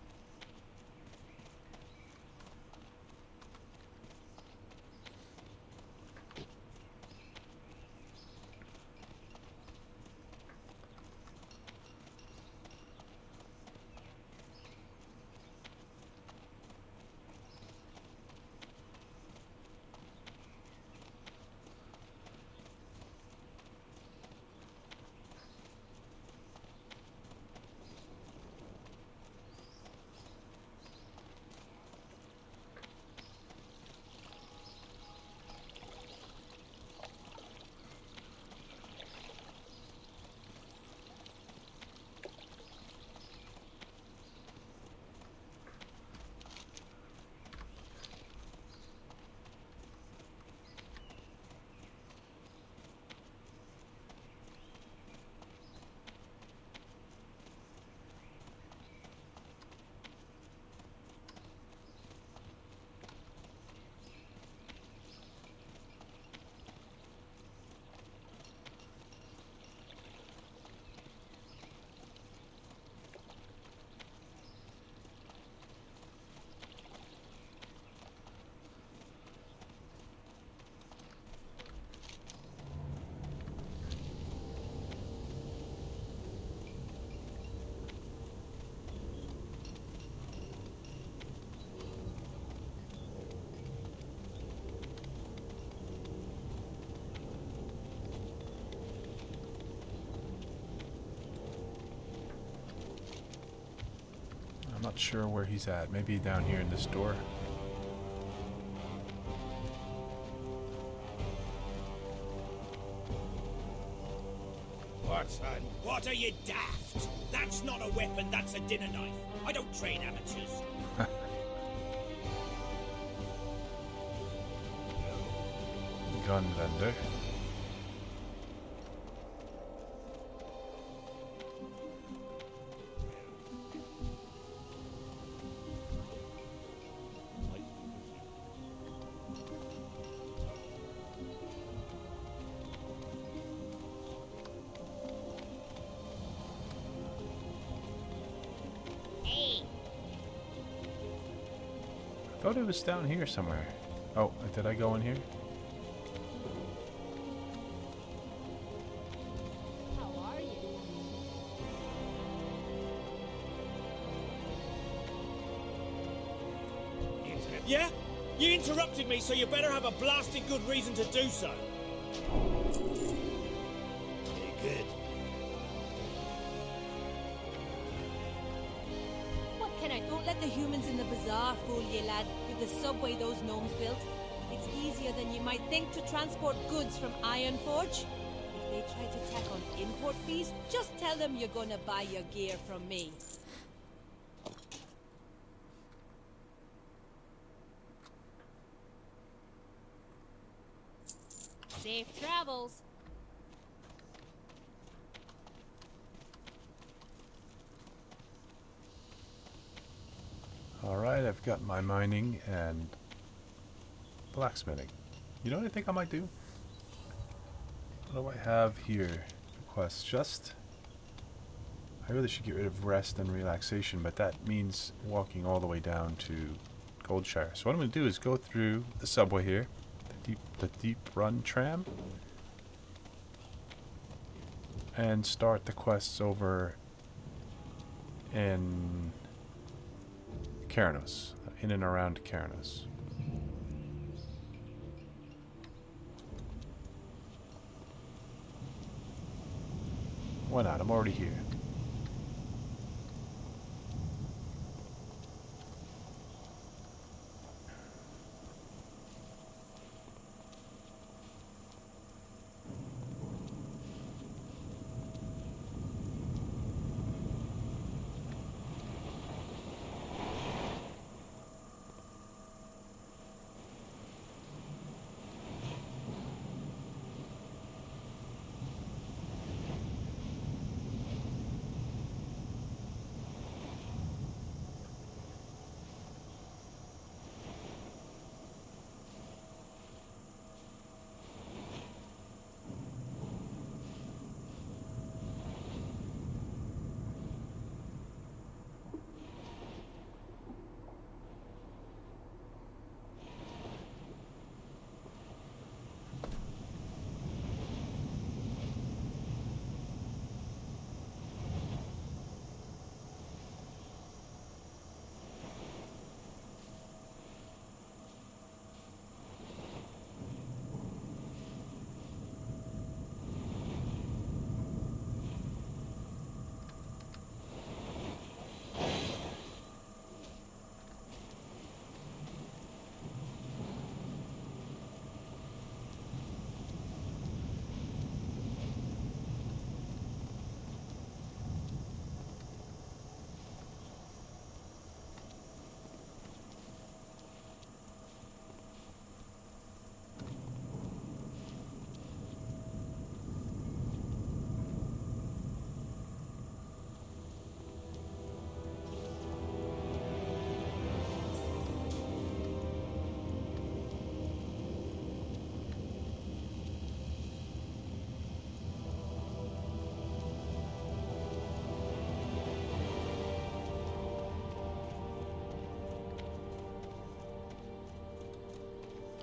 I'm not sure where he's at. Maybe down here in this door. What, son? What are you daft? That's not a weapon, that's a dinner knife. I don't train amateurs. Gun vendor. I thought it was down here somewhere. Oh, did I go in here? How are you? Yeah? You interrupted me, so you better have a blasted good reason to do so. Very good. What can I? Don't let the humans in the bazaar fool you, lad. With the subway those gnomes built, it's easier than you might think to transport goods from Ironforge. If they try to tack on import fees, just tell them you're gonna buy your gear from me. Safe travels. Alright, I've got my mining and blacksmithing. You know what I think I might do? What do I have here? Quests just... I really should get rid of rest and relaxation, but that means walking all the way down to Goldshire. So what I'm going to do is go through the subway here, the deep run tram, and start the quests over in Keranos, in and around Keranos. Why not? I'm already here.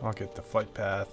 I'll get the flight path.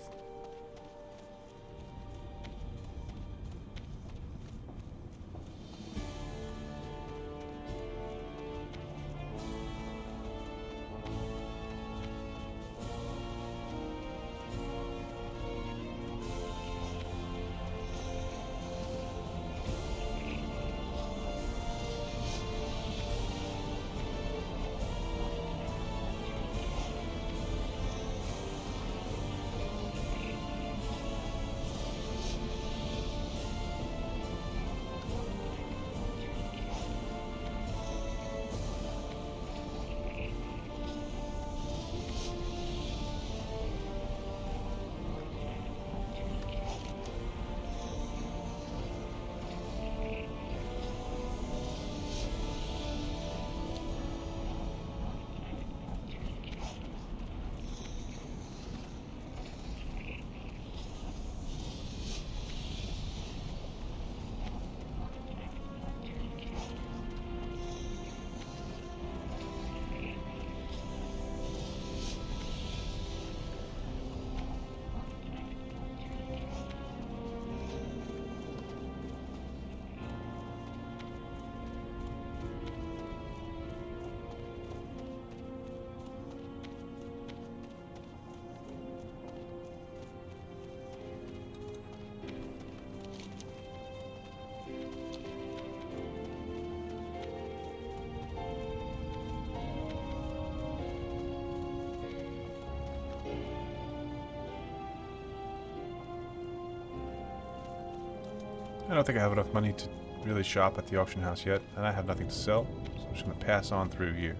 I don't think I have enough money to really shop at the auction house yet, and I have nothing to sell, so I'm just going to pass on through here.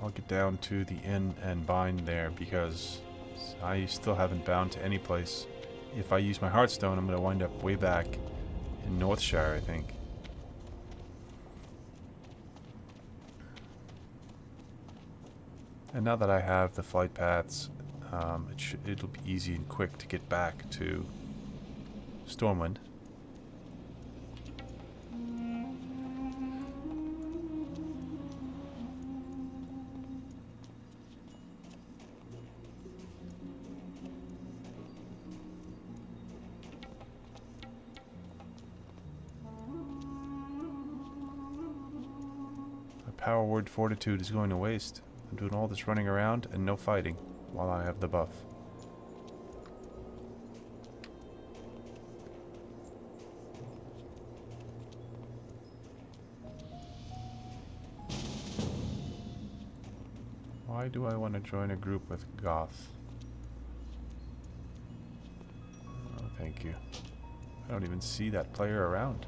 I'll get down to the inn and bind there because I still haven't bound to any place. If I use my Hearthstone, I'm going to wind up way back in Northshire, I think. And now that I have the flight paths, it'll be easy and quick to get back to Stormwind. My power word fortitude is going to waste. I'm doing all this running around and no fighting while I have the buff. Why do I want to join a group with Goth? Oh, thank you. I don't even see that player around.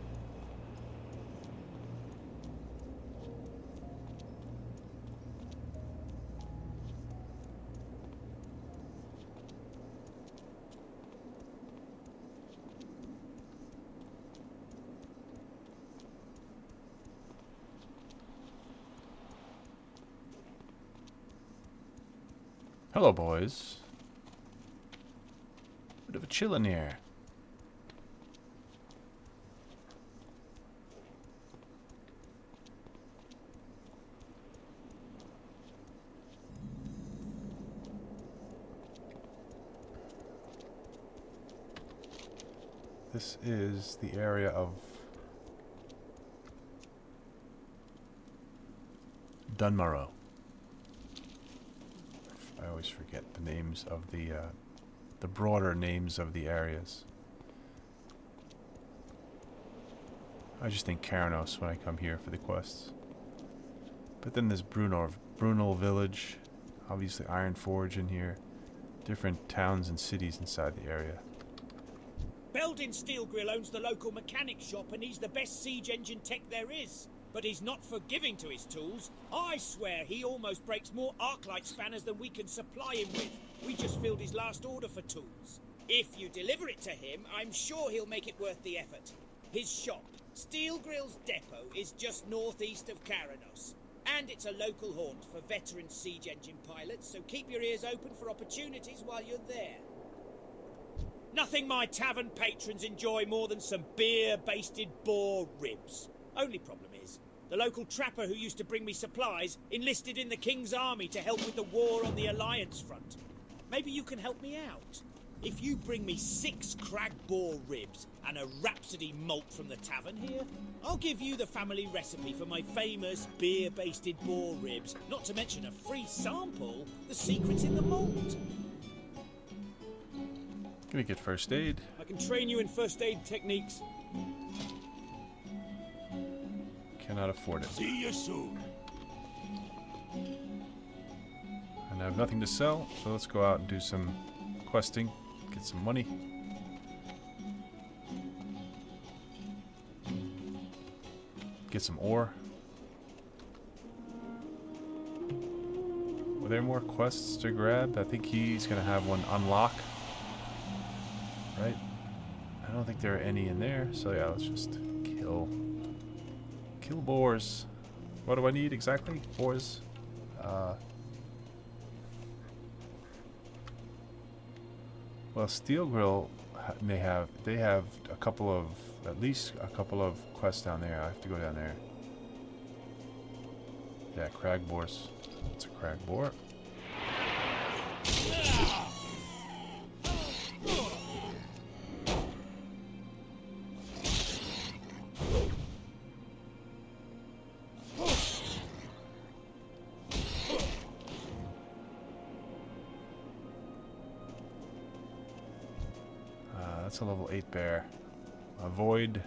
Hello, boys. Bit of a chill in here. This is the area of Dunmorrow. I always forget the names of the broader names of the areas. I just think Karanos when I come here for the quests. But then there's Brunel Village, obviously Ironforge in here, different towns and cities inside the area. Beldin Steelgrill owns the local mechanic shop and he's the best siege engine tech there is. But he's not forgiving to his tools. I swear he almost breaks more arclight spanners than we can supply him with. We just filled his last order for tools. If you deliver it to him, I'm sure he'll make it worth the effort. His shop, Steelgrill's depot, is just northeast of Karanos. And it's a local haunt for veteran siege engine pilots, so keep your ears open for opportunities while you're there. Nothing my tavern patrons enjoy more than some beer-basted boar ribs. Only problem is, The local trapper who used to bring me supplies enlisted in the King's army to help with the war on the Alliance front. Maybe you can help me out. If you bring me 6 crag boar ribs and a Rhapsody malt from the tavern here, I'll give you the family recipe for my famous beer-basted boar ribs, not to mention a free sample, the secret's in the malt. Gonna get first aid. I can train you in first aid techniques. Cannot afford it. See you soon. And I have nothing to sell, so let's go out and do some questing, get some money. Get some ore. Were there more quests to grab? I think he's gonna have one unlock. Right? I don't think there are any in there, so yeah, let's just kill boars. What do I need exactly? Boars. Well, Steel Grill they have a couple of, at least a couple of quests down there. I have to go down there. Yeah, crag boars. It's a crag boar. That's a level 8 bear. Avoid.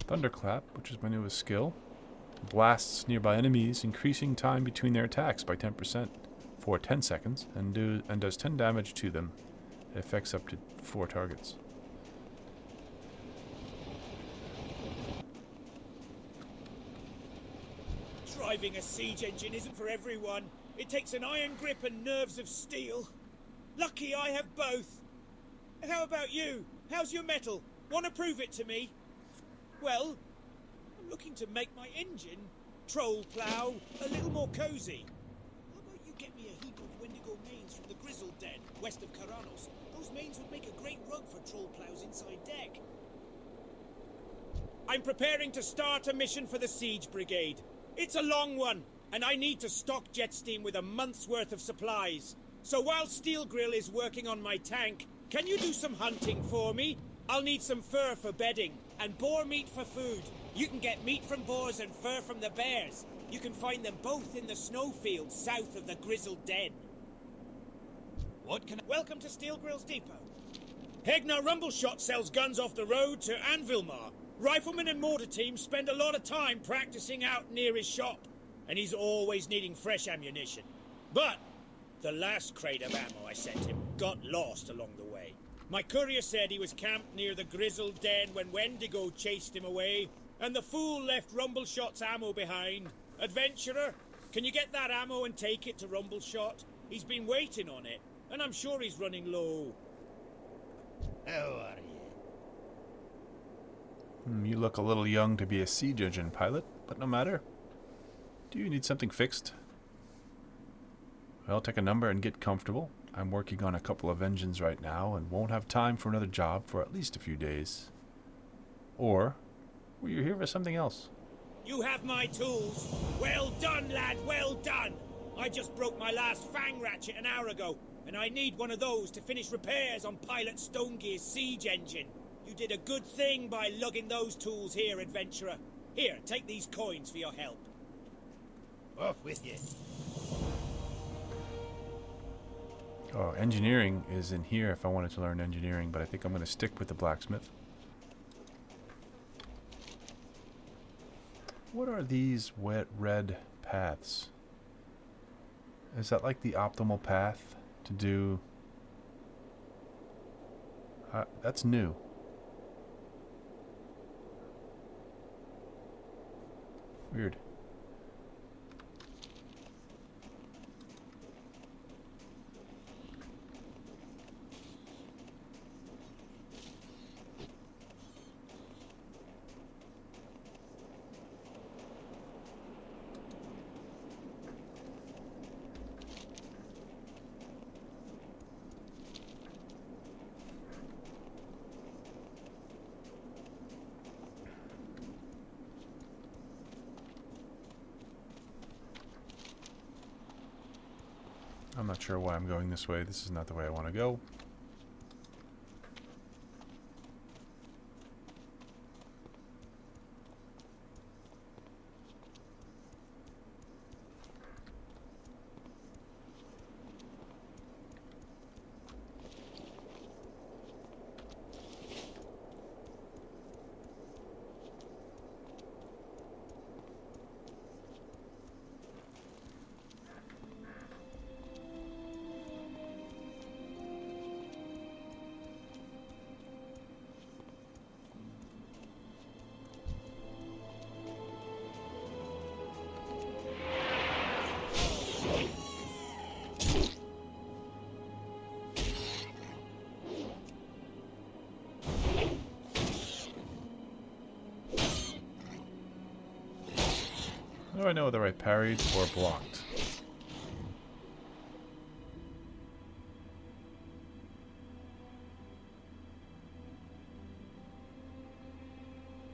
Thunderclap, which is my newest skill, blasts nearby enemies, increasing time between their attacks by 10% for 10 seconds, and does 10 damage to them. It affects up to 4 targets. Driving a siege engine isn't for everyone. It takes an iron grip and nerves of steel. Lucky I have both. How about you? How's your metal? Want to prove it to me? Well, I'm looking to make my engine, troll plough, a little more cosy. How about you get me a heap of Wendigo mains from the Grizzled Den, west of Karanos? Those mains would make a great rug for troll ploughs inside deck. I'm preparing to start a mission for the Siege Brigade. It's a long one, and I need to stock Jetsteam with a month's worth of supplies. So while Steel Grill is working on my tank, can you do some hunting for me? I'll need some fur for bedding, and boar meat for food. You can get meat from boars and fur from the bears. You can find them both in the snowfields south of the Grizzled Den. Welcome to Steel Grill's depot. Hegnar Rumbleshot sells guns off the road to Anvilmar. Riflemen and mortar teams spend a lot of time practicing out near his shop, and he's always needing fresh ammunition. But the last crate of ammo I sent him got lost along the way. My courier said he was camped near the Grizzled Den when Wendigo chased him away, and the fool left Rumbleshot's ammo behind. Adventurer, can you get that ammo and take it to Rumbleshot? He's been waiting on it, and I'm sure he's running low. How are you? You look a little young to be a siege engine pilot, but no matter. Do you need something fixed? Well, take a number and get comfortable. I'm working on a couple of engines right now and won't have time for another job for at least a few days. Or were you here for something else? You have my tools. Well done, lad, well done. I just broke my last fang ratchet an hour ago, and I need one of those to finish repairs on Pilot Stonegear's siege engine. You did a good thing by lugging those tools here, adventurer. Here, take these coins for your help. Off with you. Oh, engineering is in here if I wanted to learn engineering, but I think I'm going to stick with the blacksmith. What are these wet red paths? Is that like the optimal path to do? That's new. Weird. I'm not sure why I'm going this way. This is not the way I want to go. How do I know whether I parried or blocked?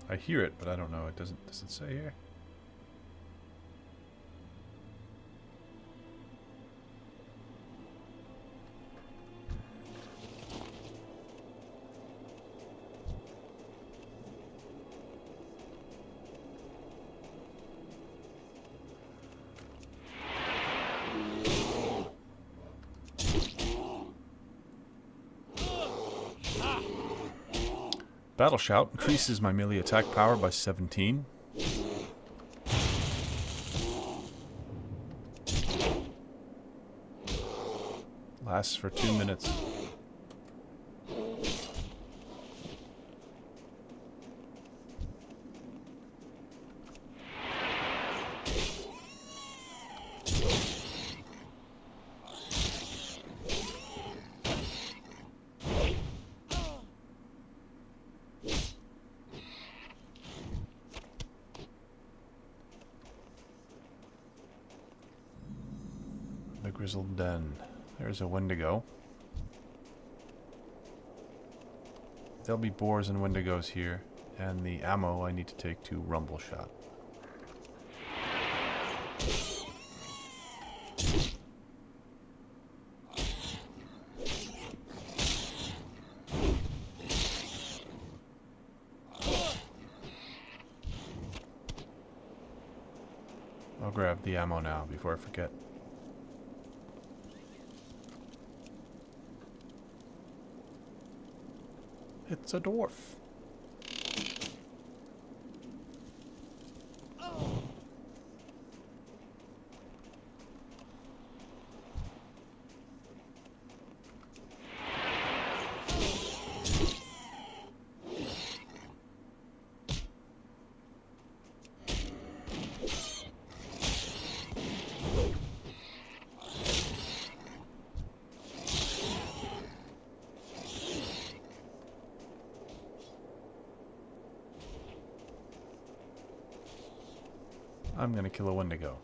I hear it, but I don't know. It doesn't. Does it say here? Battle Shout increases my melee attack power by 17. Lasts for 2 minutes. The Grizzled Den. There's a Wendigo. There'll be boars and Wendigos here, and the ammo I need to take to Rumble Shot. I'll grab the ammo now before I forget. It's a dwarf. I'm gonna kill a Wendigo.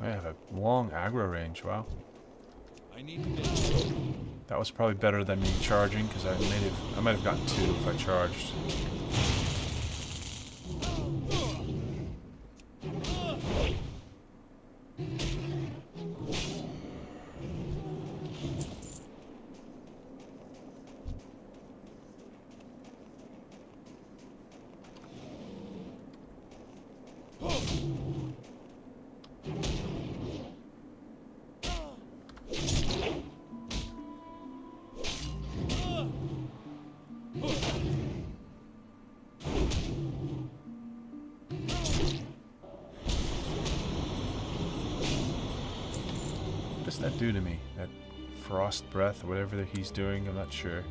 I have a long aggro range. Wow. I need to get... That was probably better than me charging, because I might have gotten 2 if I charged. What's that do to me? That frost breath or whatever that he's doing, I'm not sure.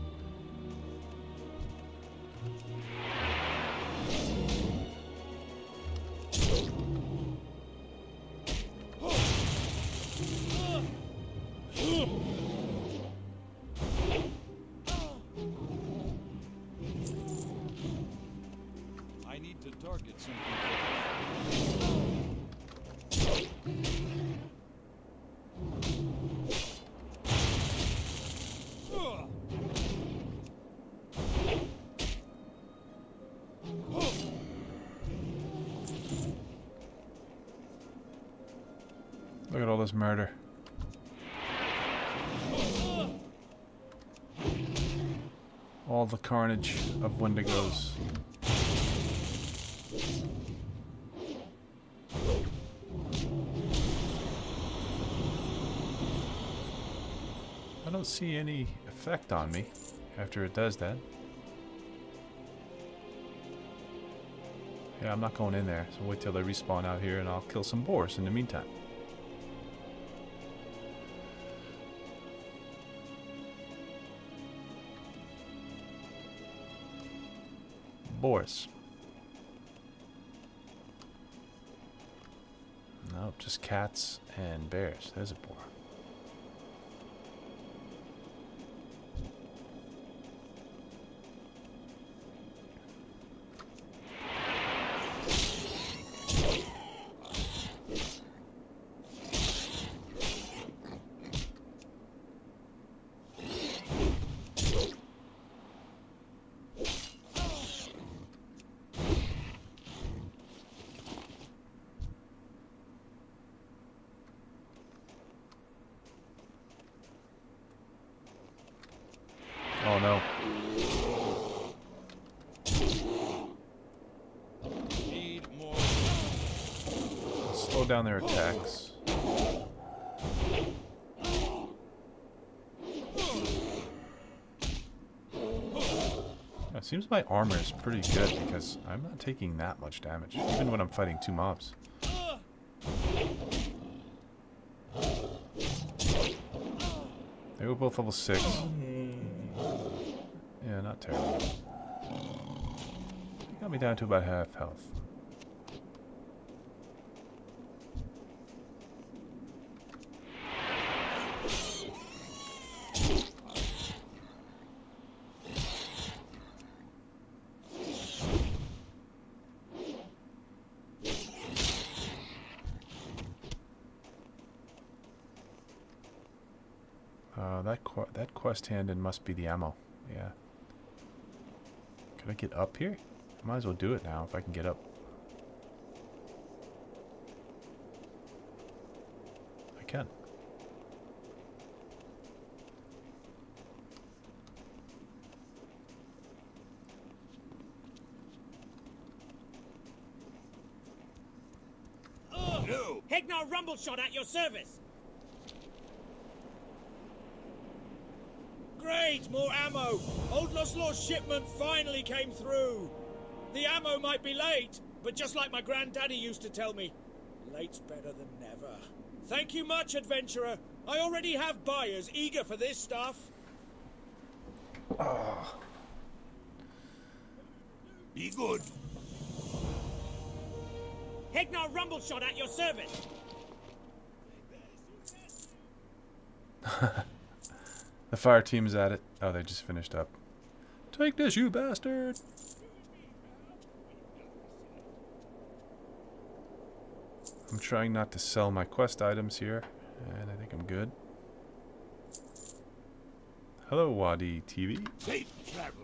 I need to target something. Look at all this murder. All the carnage of Wendigos. I don't see any effect on me after it does that. Yeah, I'm not going in there, so wait till they respawn out here and I'll kill some boars in the meantime. Boars. Nope, just cats and bears. There's a boar. Oh no. Need more. Slow down their attacks. It seems my armor is pretty good because I'm not taking that much damage, even when I'm fighting 2 mobs. They were both level 6. Yeah, not terrible. He got me down to about half health. That quest handed must be the ammo. Yeah. Can I get up here? I might as well do it now if I can get up. I can. No! Hegnar Rumbleshot at your service! Great! More ammo! Old Lost Law's shipment finally came through! The ammo might be late, but just like my granddaddy used to tell me, late's better than never. Thank you much, adventurer. I already have buyers eager for this stuff. Oh. Be good. Hegnar Rumbleshot at your service! The fire team is at it. Oh, they just finished up. Take this, you bastard! I'm trying not to sell my quest items here, and I think I'm good. Hello, Wadi TV. Safe travels.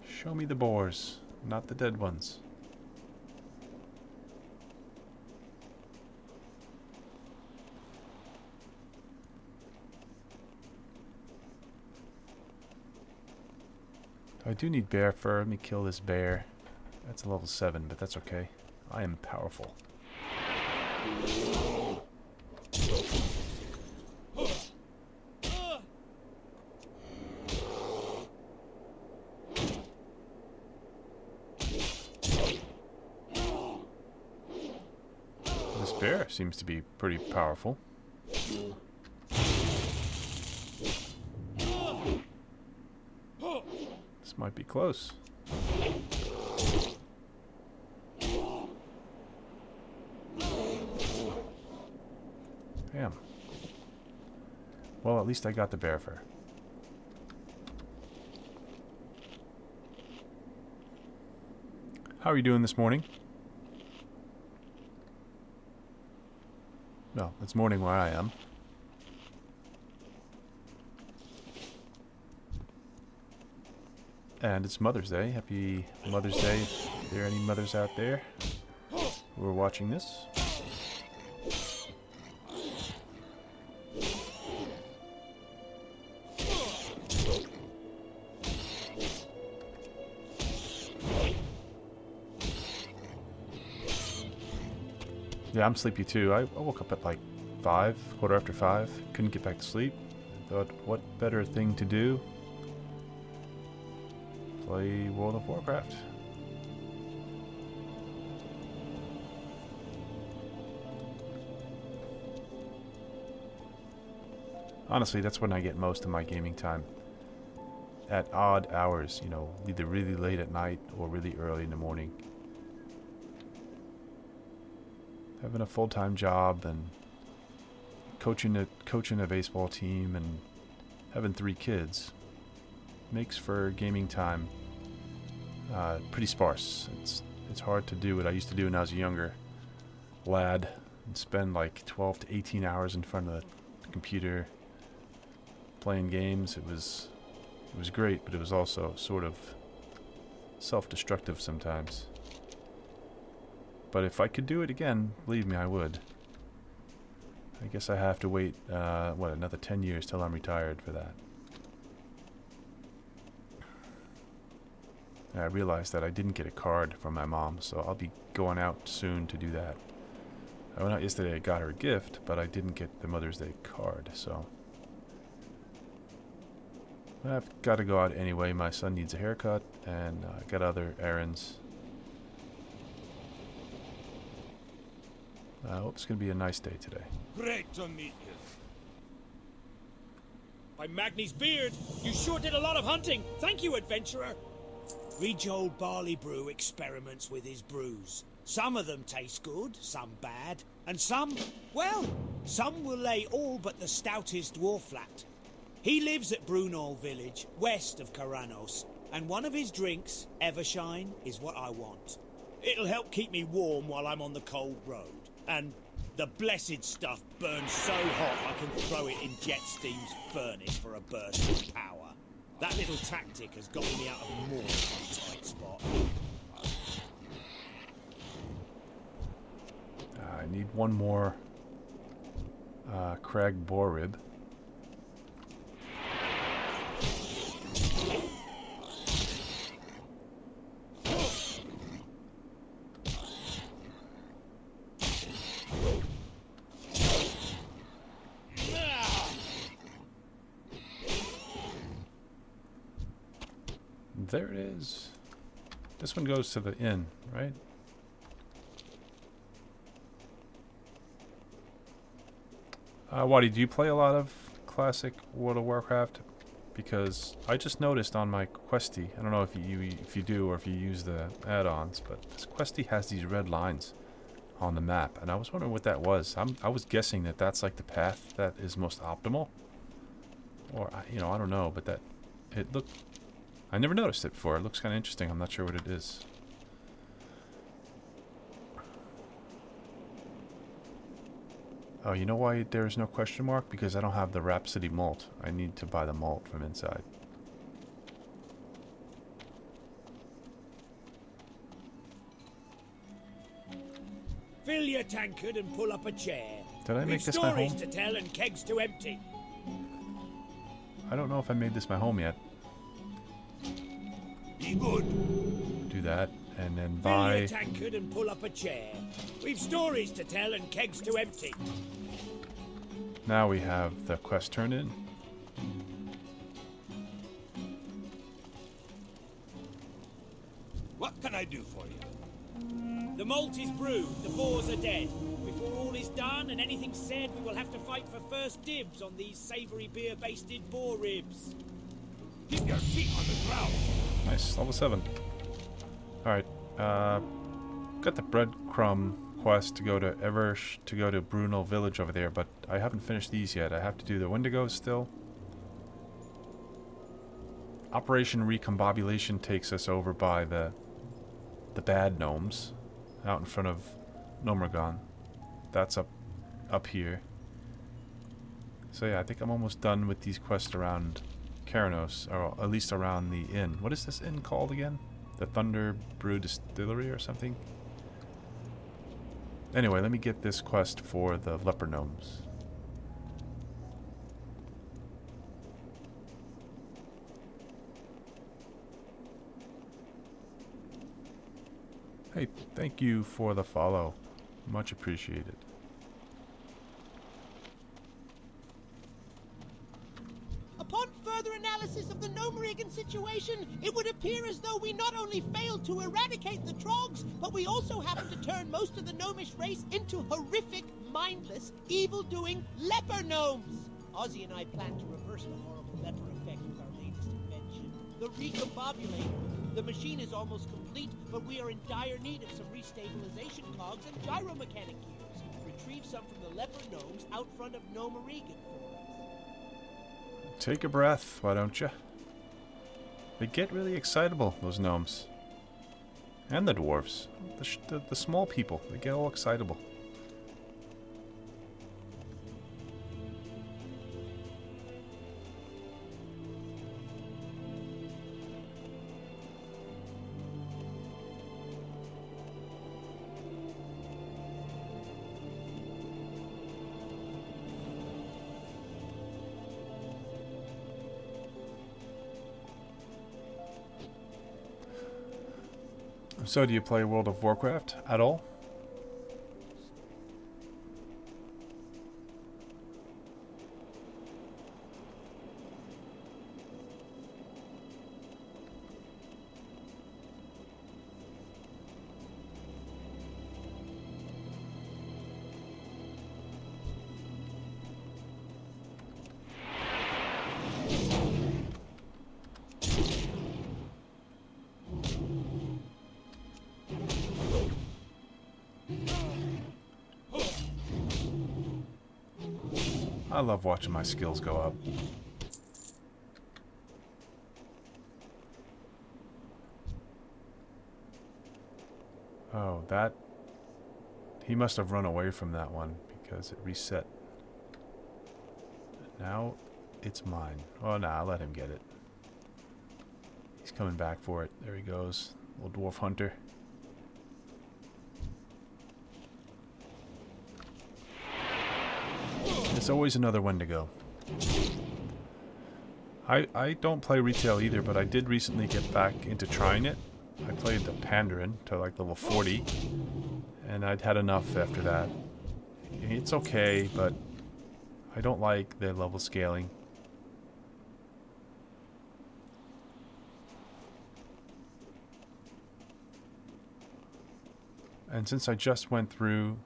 Show me the boars, not the dead ones. I do need bear fur. Let me kill this bear. That's a level 7, but that's okay. I am powerful. This bear seems to be pretty powerful. This might be close. Damn. Well, at least I got the bear fur. How are you doing this morning? Well, it's morning where I am. And it's Mother's Day. Happy Mother's Day if there are any mothers out there who are watching this. Yeah, I'm sleepy too. I woke up at like 5, quarter after 5. Couldn't get back to sleep. Thought, what better thing to do? Play World of Warcraft. Honestly, that's when I get most of my gaming time. At odd hours, you know, either really late at night or really early in the morning. Having a full-time job and coaching a baseball team and having 3 kids makes for gaming time pretty sparse. It's hard to do what I used to do when I was a younger lad and spend like 12 to 18 hours in front of the computer playing games. It was great, but it was also sort of self-destructive sometimes. But if I could do it again, believe me, I would. I guess I have to wait, another 10 years till I'm retired for that. And I realized that I didn't get a card from my mom, so I'll be going out soon to do that. I went out yesterday, I got her a gift, but I didn't get the Mother's Day card, so... I've got to go out anyway. My son needs a haircut, and I got other errands. I hope it's going to be a nice day today. Great to meet you. By Magni's beard, you sure did a lot of hunting. Thank you, adventurer. Read your old barley brew experiments with his brews. Some of them taste good, some bad, and some, well, some will lay all but the stoutest dwarf flat. He lives at Brunol village, west of Karanos, and one of his drinks, Evershine, is what I want. It'll help keep me warm while I'm on the cold road. And the blessed stuff burns so hot I can throw it in Jetsteam's furnace for a burst of power. That little tactic has got me out of more of a tight spot. I need one more Crag boar rib. There it is. This one goes to the inn, right? Waddy, do you play a lot of classic World of Warcraft? because I just noticed on my Questy, I don't know if you do or if you use the add-ons, but this Questy has these red lines on the map, and I was wondering what that was. I was guessing that that's like the path that is most optimal, or you know, I don't know, but that it looked. I never noticed it before. It looks kind of interesting. I'm not sure what it is. Oh, you know why there's no question mark? Because I don't have the Rhapsody malt. I need to buy the malt from inside. Fill your tankard and pull up a chair. Did I make this my home? We've stories to tell and kegs to empty. I don't know if I made this my home yet. Be good. Do that, and then Fill buy... your tankard and pull up a chair. We've stories to tell and kegs to empty. Now we have the quest turned in. What can I do for you? The malt is brewed, the boars are dead. Before all is done and anything's said, we will have to fight for first dibs on these savoury beer-basted boar ribs. Keep your feet on the ground. Nice, level 7. Alright, got the breadcrumb quest to go to to go to Brunel village over there, but I haven't finished these yet. I have to do the Wendigos still. Operation Recombobulation takes us over by the bad gnomes out in front of Nomergon. That's up here. So yeah, I think I'm almost done with these quests around Keranos, or at least around the inn. What is this inn called again? The Thunder Brew Distillery or something? Anyway, let me get this quest for the leper gnomes. Hey, thank you for the follow. Much appreciated. Upon further analysis of the Gnomerigan situation, it would appear as though we not only failed to eradicate the Trogs, but we also happened to turn most of the gnomish race into horrific, mindless, evil-doing leper gnomes. Ozzy and I plan to reverse the horrible leper effect with our latest invention, the Recombobulator. The machine is almost complete, but we are in dire need of some restabilization cogs and gyromechanic gears. Retrieve some from the leper gnomes out front of Gnomerigan for us. Take a breath, why don't you? They get really excitable, those gnomes. And the dwarves. The small people, they get all excitable. So, do you play World of Warcraft at all? I love watching my skills go up. Oh, that... He must have run away from that one because it reset. Now it's mine. Oh, nah, I'll let him get it. He's coming back for it. There he goes. Little dwarf hunter. There's always another Wendigo. I don't play retail either, but I did recently get back into trying it. I played the Pandarin to like level 40, and I'd had enough after that. It's okay, but I don't like the level scaling. And since I just went through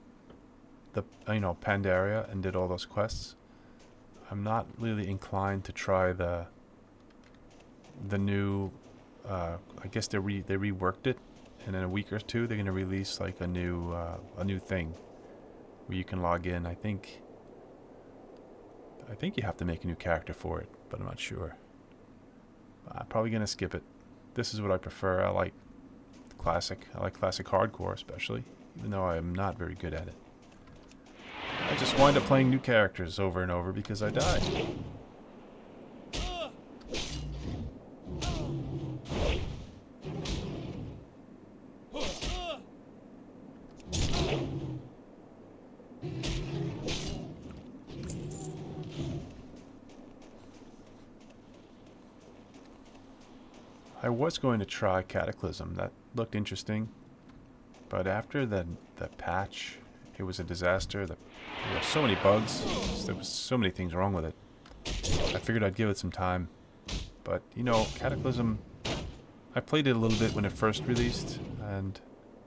the Pandaria and did all those quests, I'm not really inclined to try the the new, I guess they reworked it, and in a week or two they're gonna release like a new thing where you can log in. I think you have to make a new character for it, but I'm not sure. I'm probably gonna skip it. This is what I prefer. I like classic. I like classic hardcore, especially, even though I am not very good at it. I just wind up playing new characters over and over because I die. I was going to try Cataclysm. That looked interesting. But after the patch, it was a disaster. There were so many bugs. There was so many things wrong with it. I figured I'd give it some time. But, you know, Cataclysm, I played it a little bit when it first released, and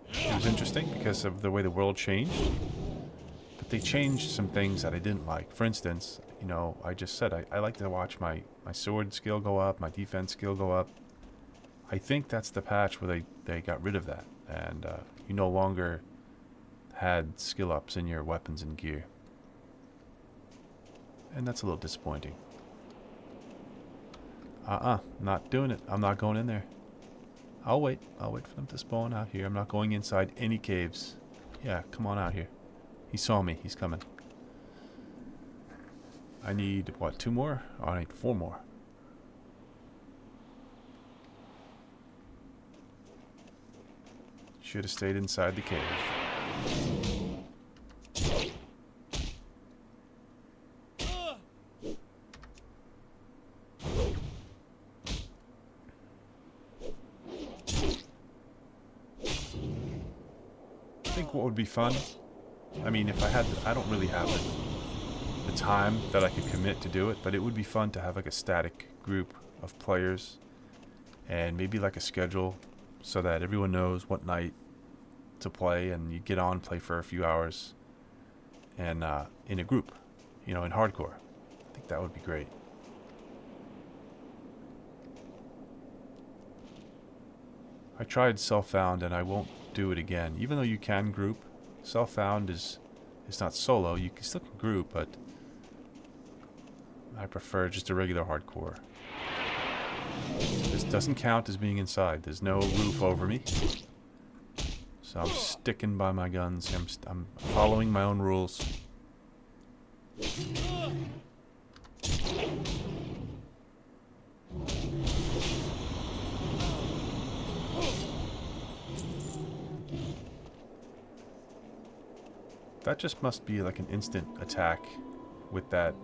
it was interesting because of the way the world changed. But they changed some things that I didn't like. For instance, you know, I just said I like to watch my sword skill go up, my defense skill go up. I think that's the patch where they got rid of that, and you no longer had skill ups in your weapons and gear. And that's a little disappointing. Not doing it. I'm not going in there. I'll wait for them to spawn out here. I'm not going inside any caves. Yeah, come on out here. He saw me. He's coming. I need, what, 2 more? Oh, I need 4 more. Should have stayed inside the cave. I think what would be fun, I mean, if I had, I don't really have the time that I could commit to do it, but it would be fun to have like a static group of players and maybe like a schedule so that everyone knows what night to play, and you get on, play for a few hours, and in a group, you know, in hardcore. I think that would be great. I tried Self-Found and I won't do it again. Even though you can group, Self-Found is not solo. You can still group, but I prefer just a regular hardcore. This doesn't count as being inside. There's no roof over me. So I'm sticking by my guns. I'm following my own rules. That just must be like an instant attack with that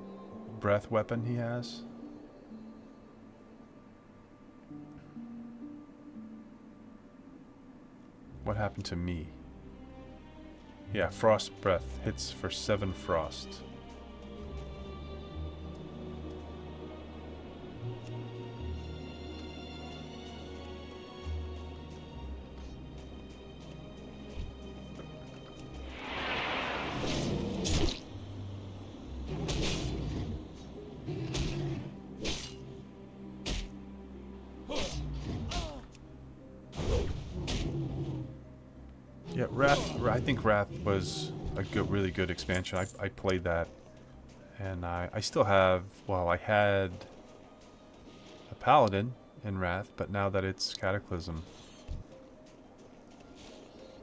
breath weapon he has. What happened to me? Yeah, frost breath hits for 7 frost. Yeah, Wrath. I think Wrath was a really good expansion. I played that, and I still have. Well, I had a Paladin in Wrath, but now that it's Cataclysm,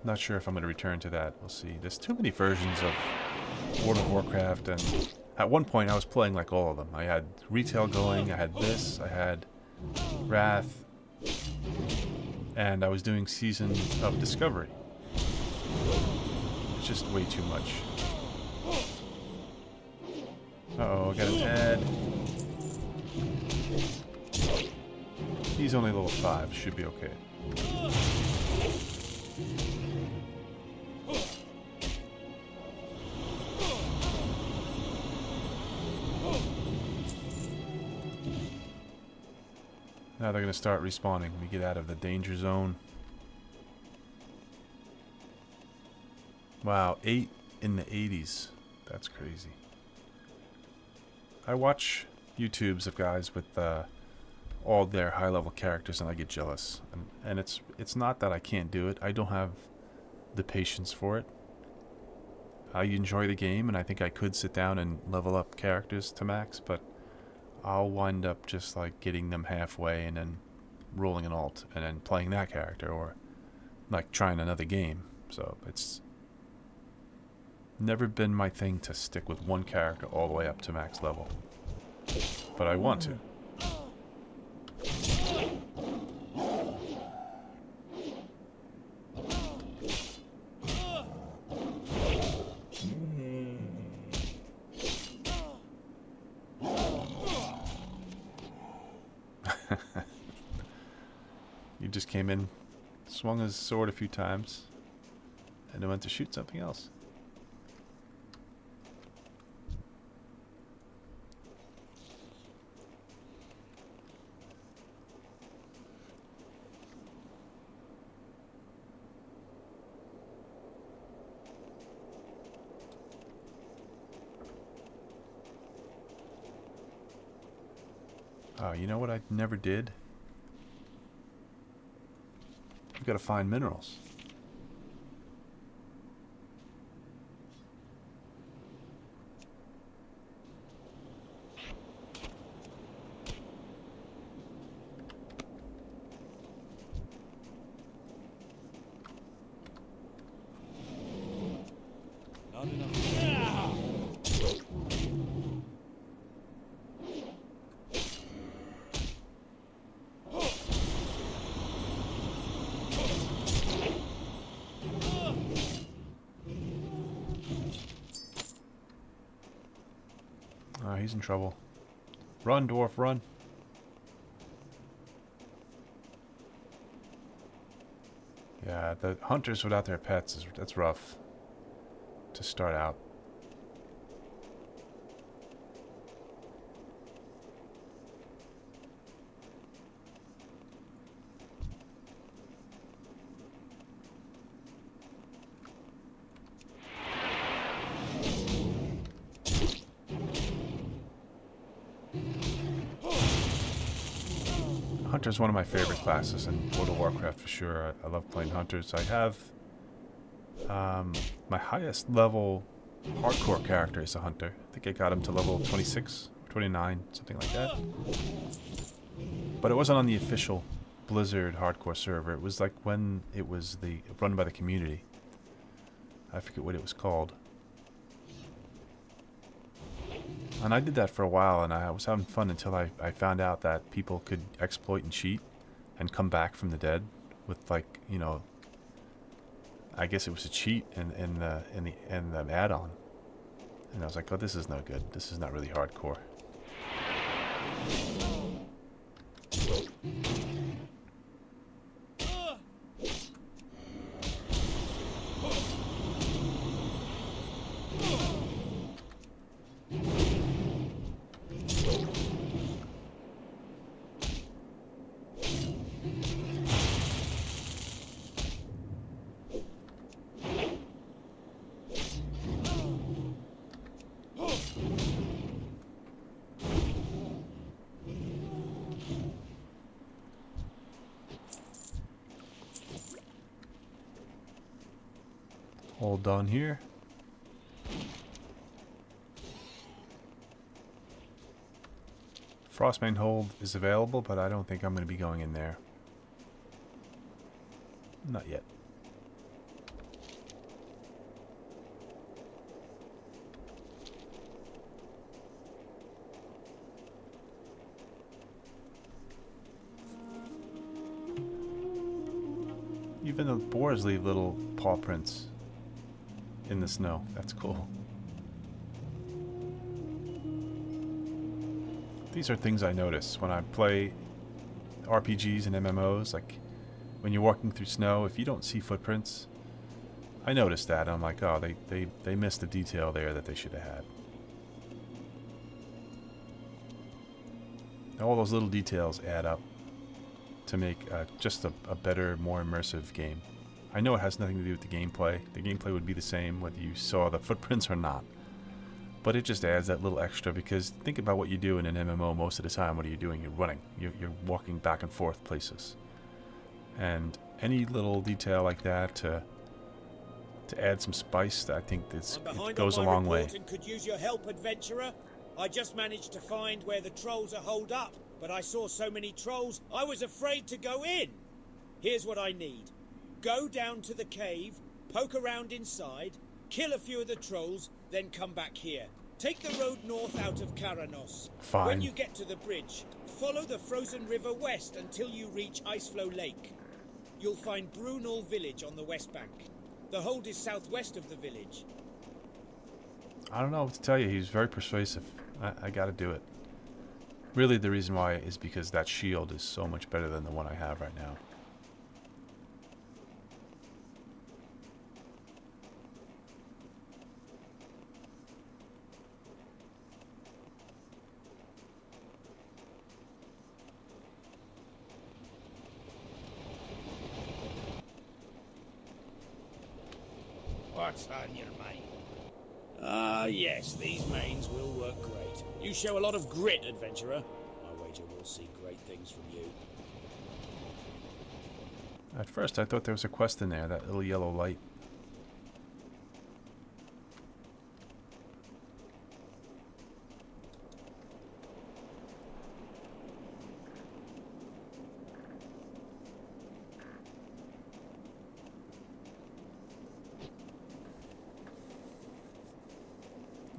not sure if I'm going to return to that. We'll see. There's too many versions of World of Warcraft, and at one point I was playing like all of them. I had retail going. I had this. I had Wrath, and I was doing Season of Discovery. It's just way too much. Uh-oh, I got an ad. He's only level 5, should be okay. Now they're going to start respawning. We get out of the danger zone. Wow, 8 in the 80s. That's crazy. I watch YouTubes of guys with all their high-level characters and I get jealous. And it's not that I can't do it. I don't have the patience for it. I enjoy the game, and I think I could sit down and level up characters to max, but I'll wind up just like getting them halfway and then rolling an alt and then playing that character, or like trying another game. So it's never been my thing to stick with one character all the way up to max level. But I want to. You just came in, swung his sword a few times, and then went to shoot something else. Oh, you know what I never did? You've got to find minerals. Not enough. He's in trouble. Run, dwarf, run. Yeah, the hunters without their pets, that's rough to start out. Hunter's one of my favorite classes in World of Warcraft for sure. I love playing hunters. I have my highest level hardcore character is a hunter. I think I got him to level 26, 29, something like that. But it wasn't on the official Blizzard hardcore server. It was like when it was run by the community. I forget what it was called. And I did that for a while, and I was having fun until I found out that people could exploit and cheat and come back from the dead with, like, you know, I guess it was a cheat in the add-on. And I was like, oh, this is no good. This is not really hardcore. All done here. Frostbane Hold is available, but I don't think I'm going to be going in there. Not yet. Even the boars leave little paw prints in the snow. That's cool. These are things I notice when I play RPGs and MMOs. Like when you're walking through snow, if you don't see footprints, I notice that. And I'm like, oh, they missed a detail there that they should have had. All those little details add up to make just a better, more immersive game. I know it has nothing to do with the gameplay. The gameplay would be the same whether you saw the footprints or not. But it just adds that little extra, because think about what you do in an MMO most of the time. What are you doing? You're running. You're walking back and forth places. And any little detail like that to add some spice, I think it goes a long way. And could use your help, adventurer. I just managed to find where the trolls are holed up, but I saw so many trolls, I was afraid to go in. Here's what I need. Go down to the cave, poke around inside, kill a few of the trolls, then come back here. Take the road north out of Karanos. Fine. When you get to the bridge, follow the frozen river west until you reach Iceflow Lake. You'll find Brunel village on the west bank. The hold is southwest of the village. I don't know what to tell you. He's very persuasive. I gotta do it. Really, the reason why is because that shield is so much better than the one I have right now. What's on your mind? Ah, yes, these mains will work great. You show a lot of grit, adventurer. I wager we'll see great things from you. At first, I thought there was a quest in there, that little yellow light.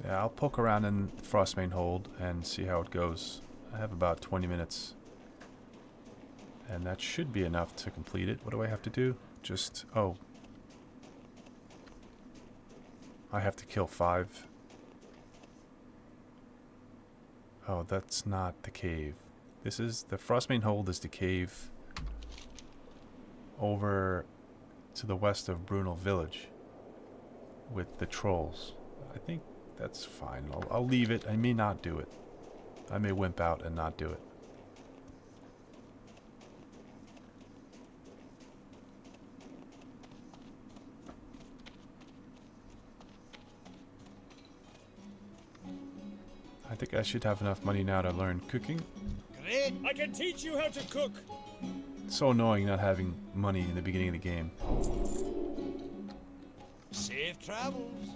Yeah, I'll poke around in Frostmane Hold and see how it goes. I have about 20 minutes. And that should be enough to complete it. What do I have to do? Just... oh. I have to kill 5. Oh, that's not the cave. This is... the Frostmane Hold is the cave over to the west of Brunel Village with the trolls. I think that's fine. I'll leave it. I may not do it. I may wimp out and not do it. I think I should have enough money now to learn cooking. Great. I can teach you how to cook. It's so annoying not having money in the beginning of the game. Safe travels.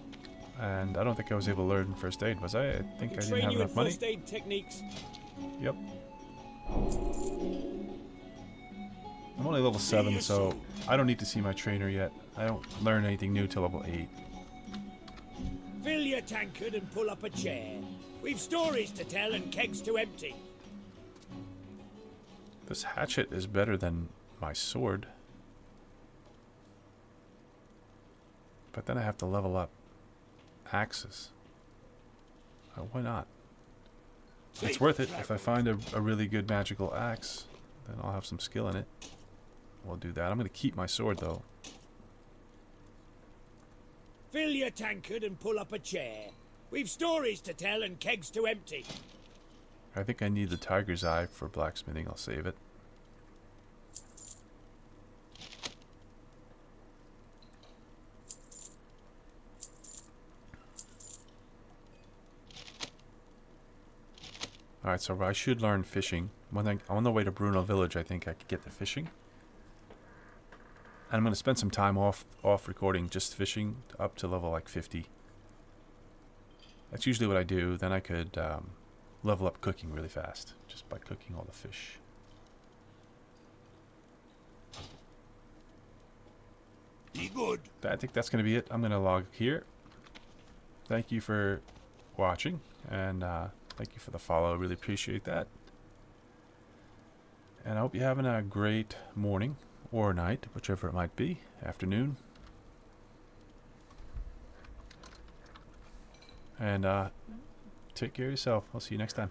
And I don't think I was able to learn first aid, was I? I think I didn't Train have you in enough money. first aid techniques. Yep. I'm only level 7, so I don't need to see my trainer yet. I don't learn anything new till level 8. Fill your tankard and pull up a chair. We've stories to tell and kegs to empty. This hatchet is better than my sword. But then I have to level up axes. Why not? It's worth it. If I find a really good magical axe, then I'll have some skill in it. We'll do that. I'm going to keep my sword, though. Fill your tankard and pull up a chair. We've stories to tell and kegs to empty. I think I need the tiger's eye for blacksmithing. I'll save it. Alright, so I should learn fishing. On the way to Brunel Village, I think I could get the fishing. And I'm going to spend some time off recording just fishing up to level like 50. That's usually what I do. Then I could level up cooking really fast just by cooking all the fish. Be good. I think that's going to be it. I'm going to log here. Thank you for watching, and thank you for the follow. I really appreciate that. And I hope you're having a great morning or night, whichever it might be, afternoon. And take care of yourself. I'll see you next time.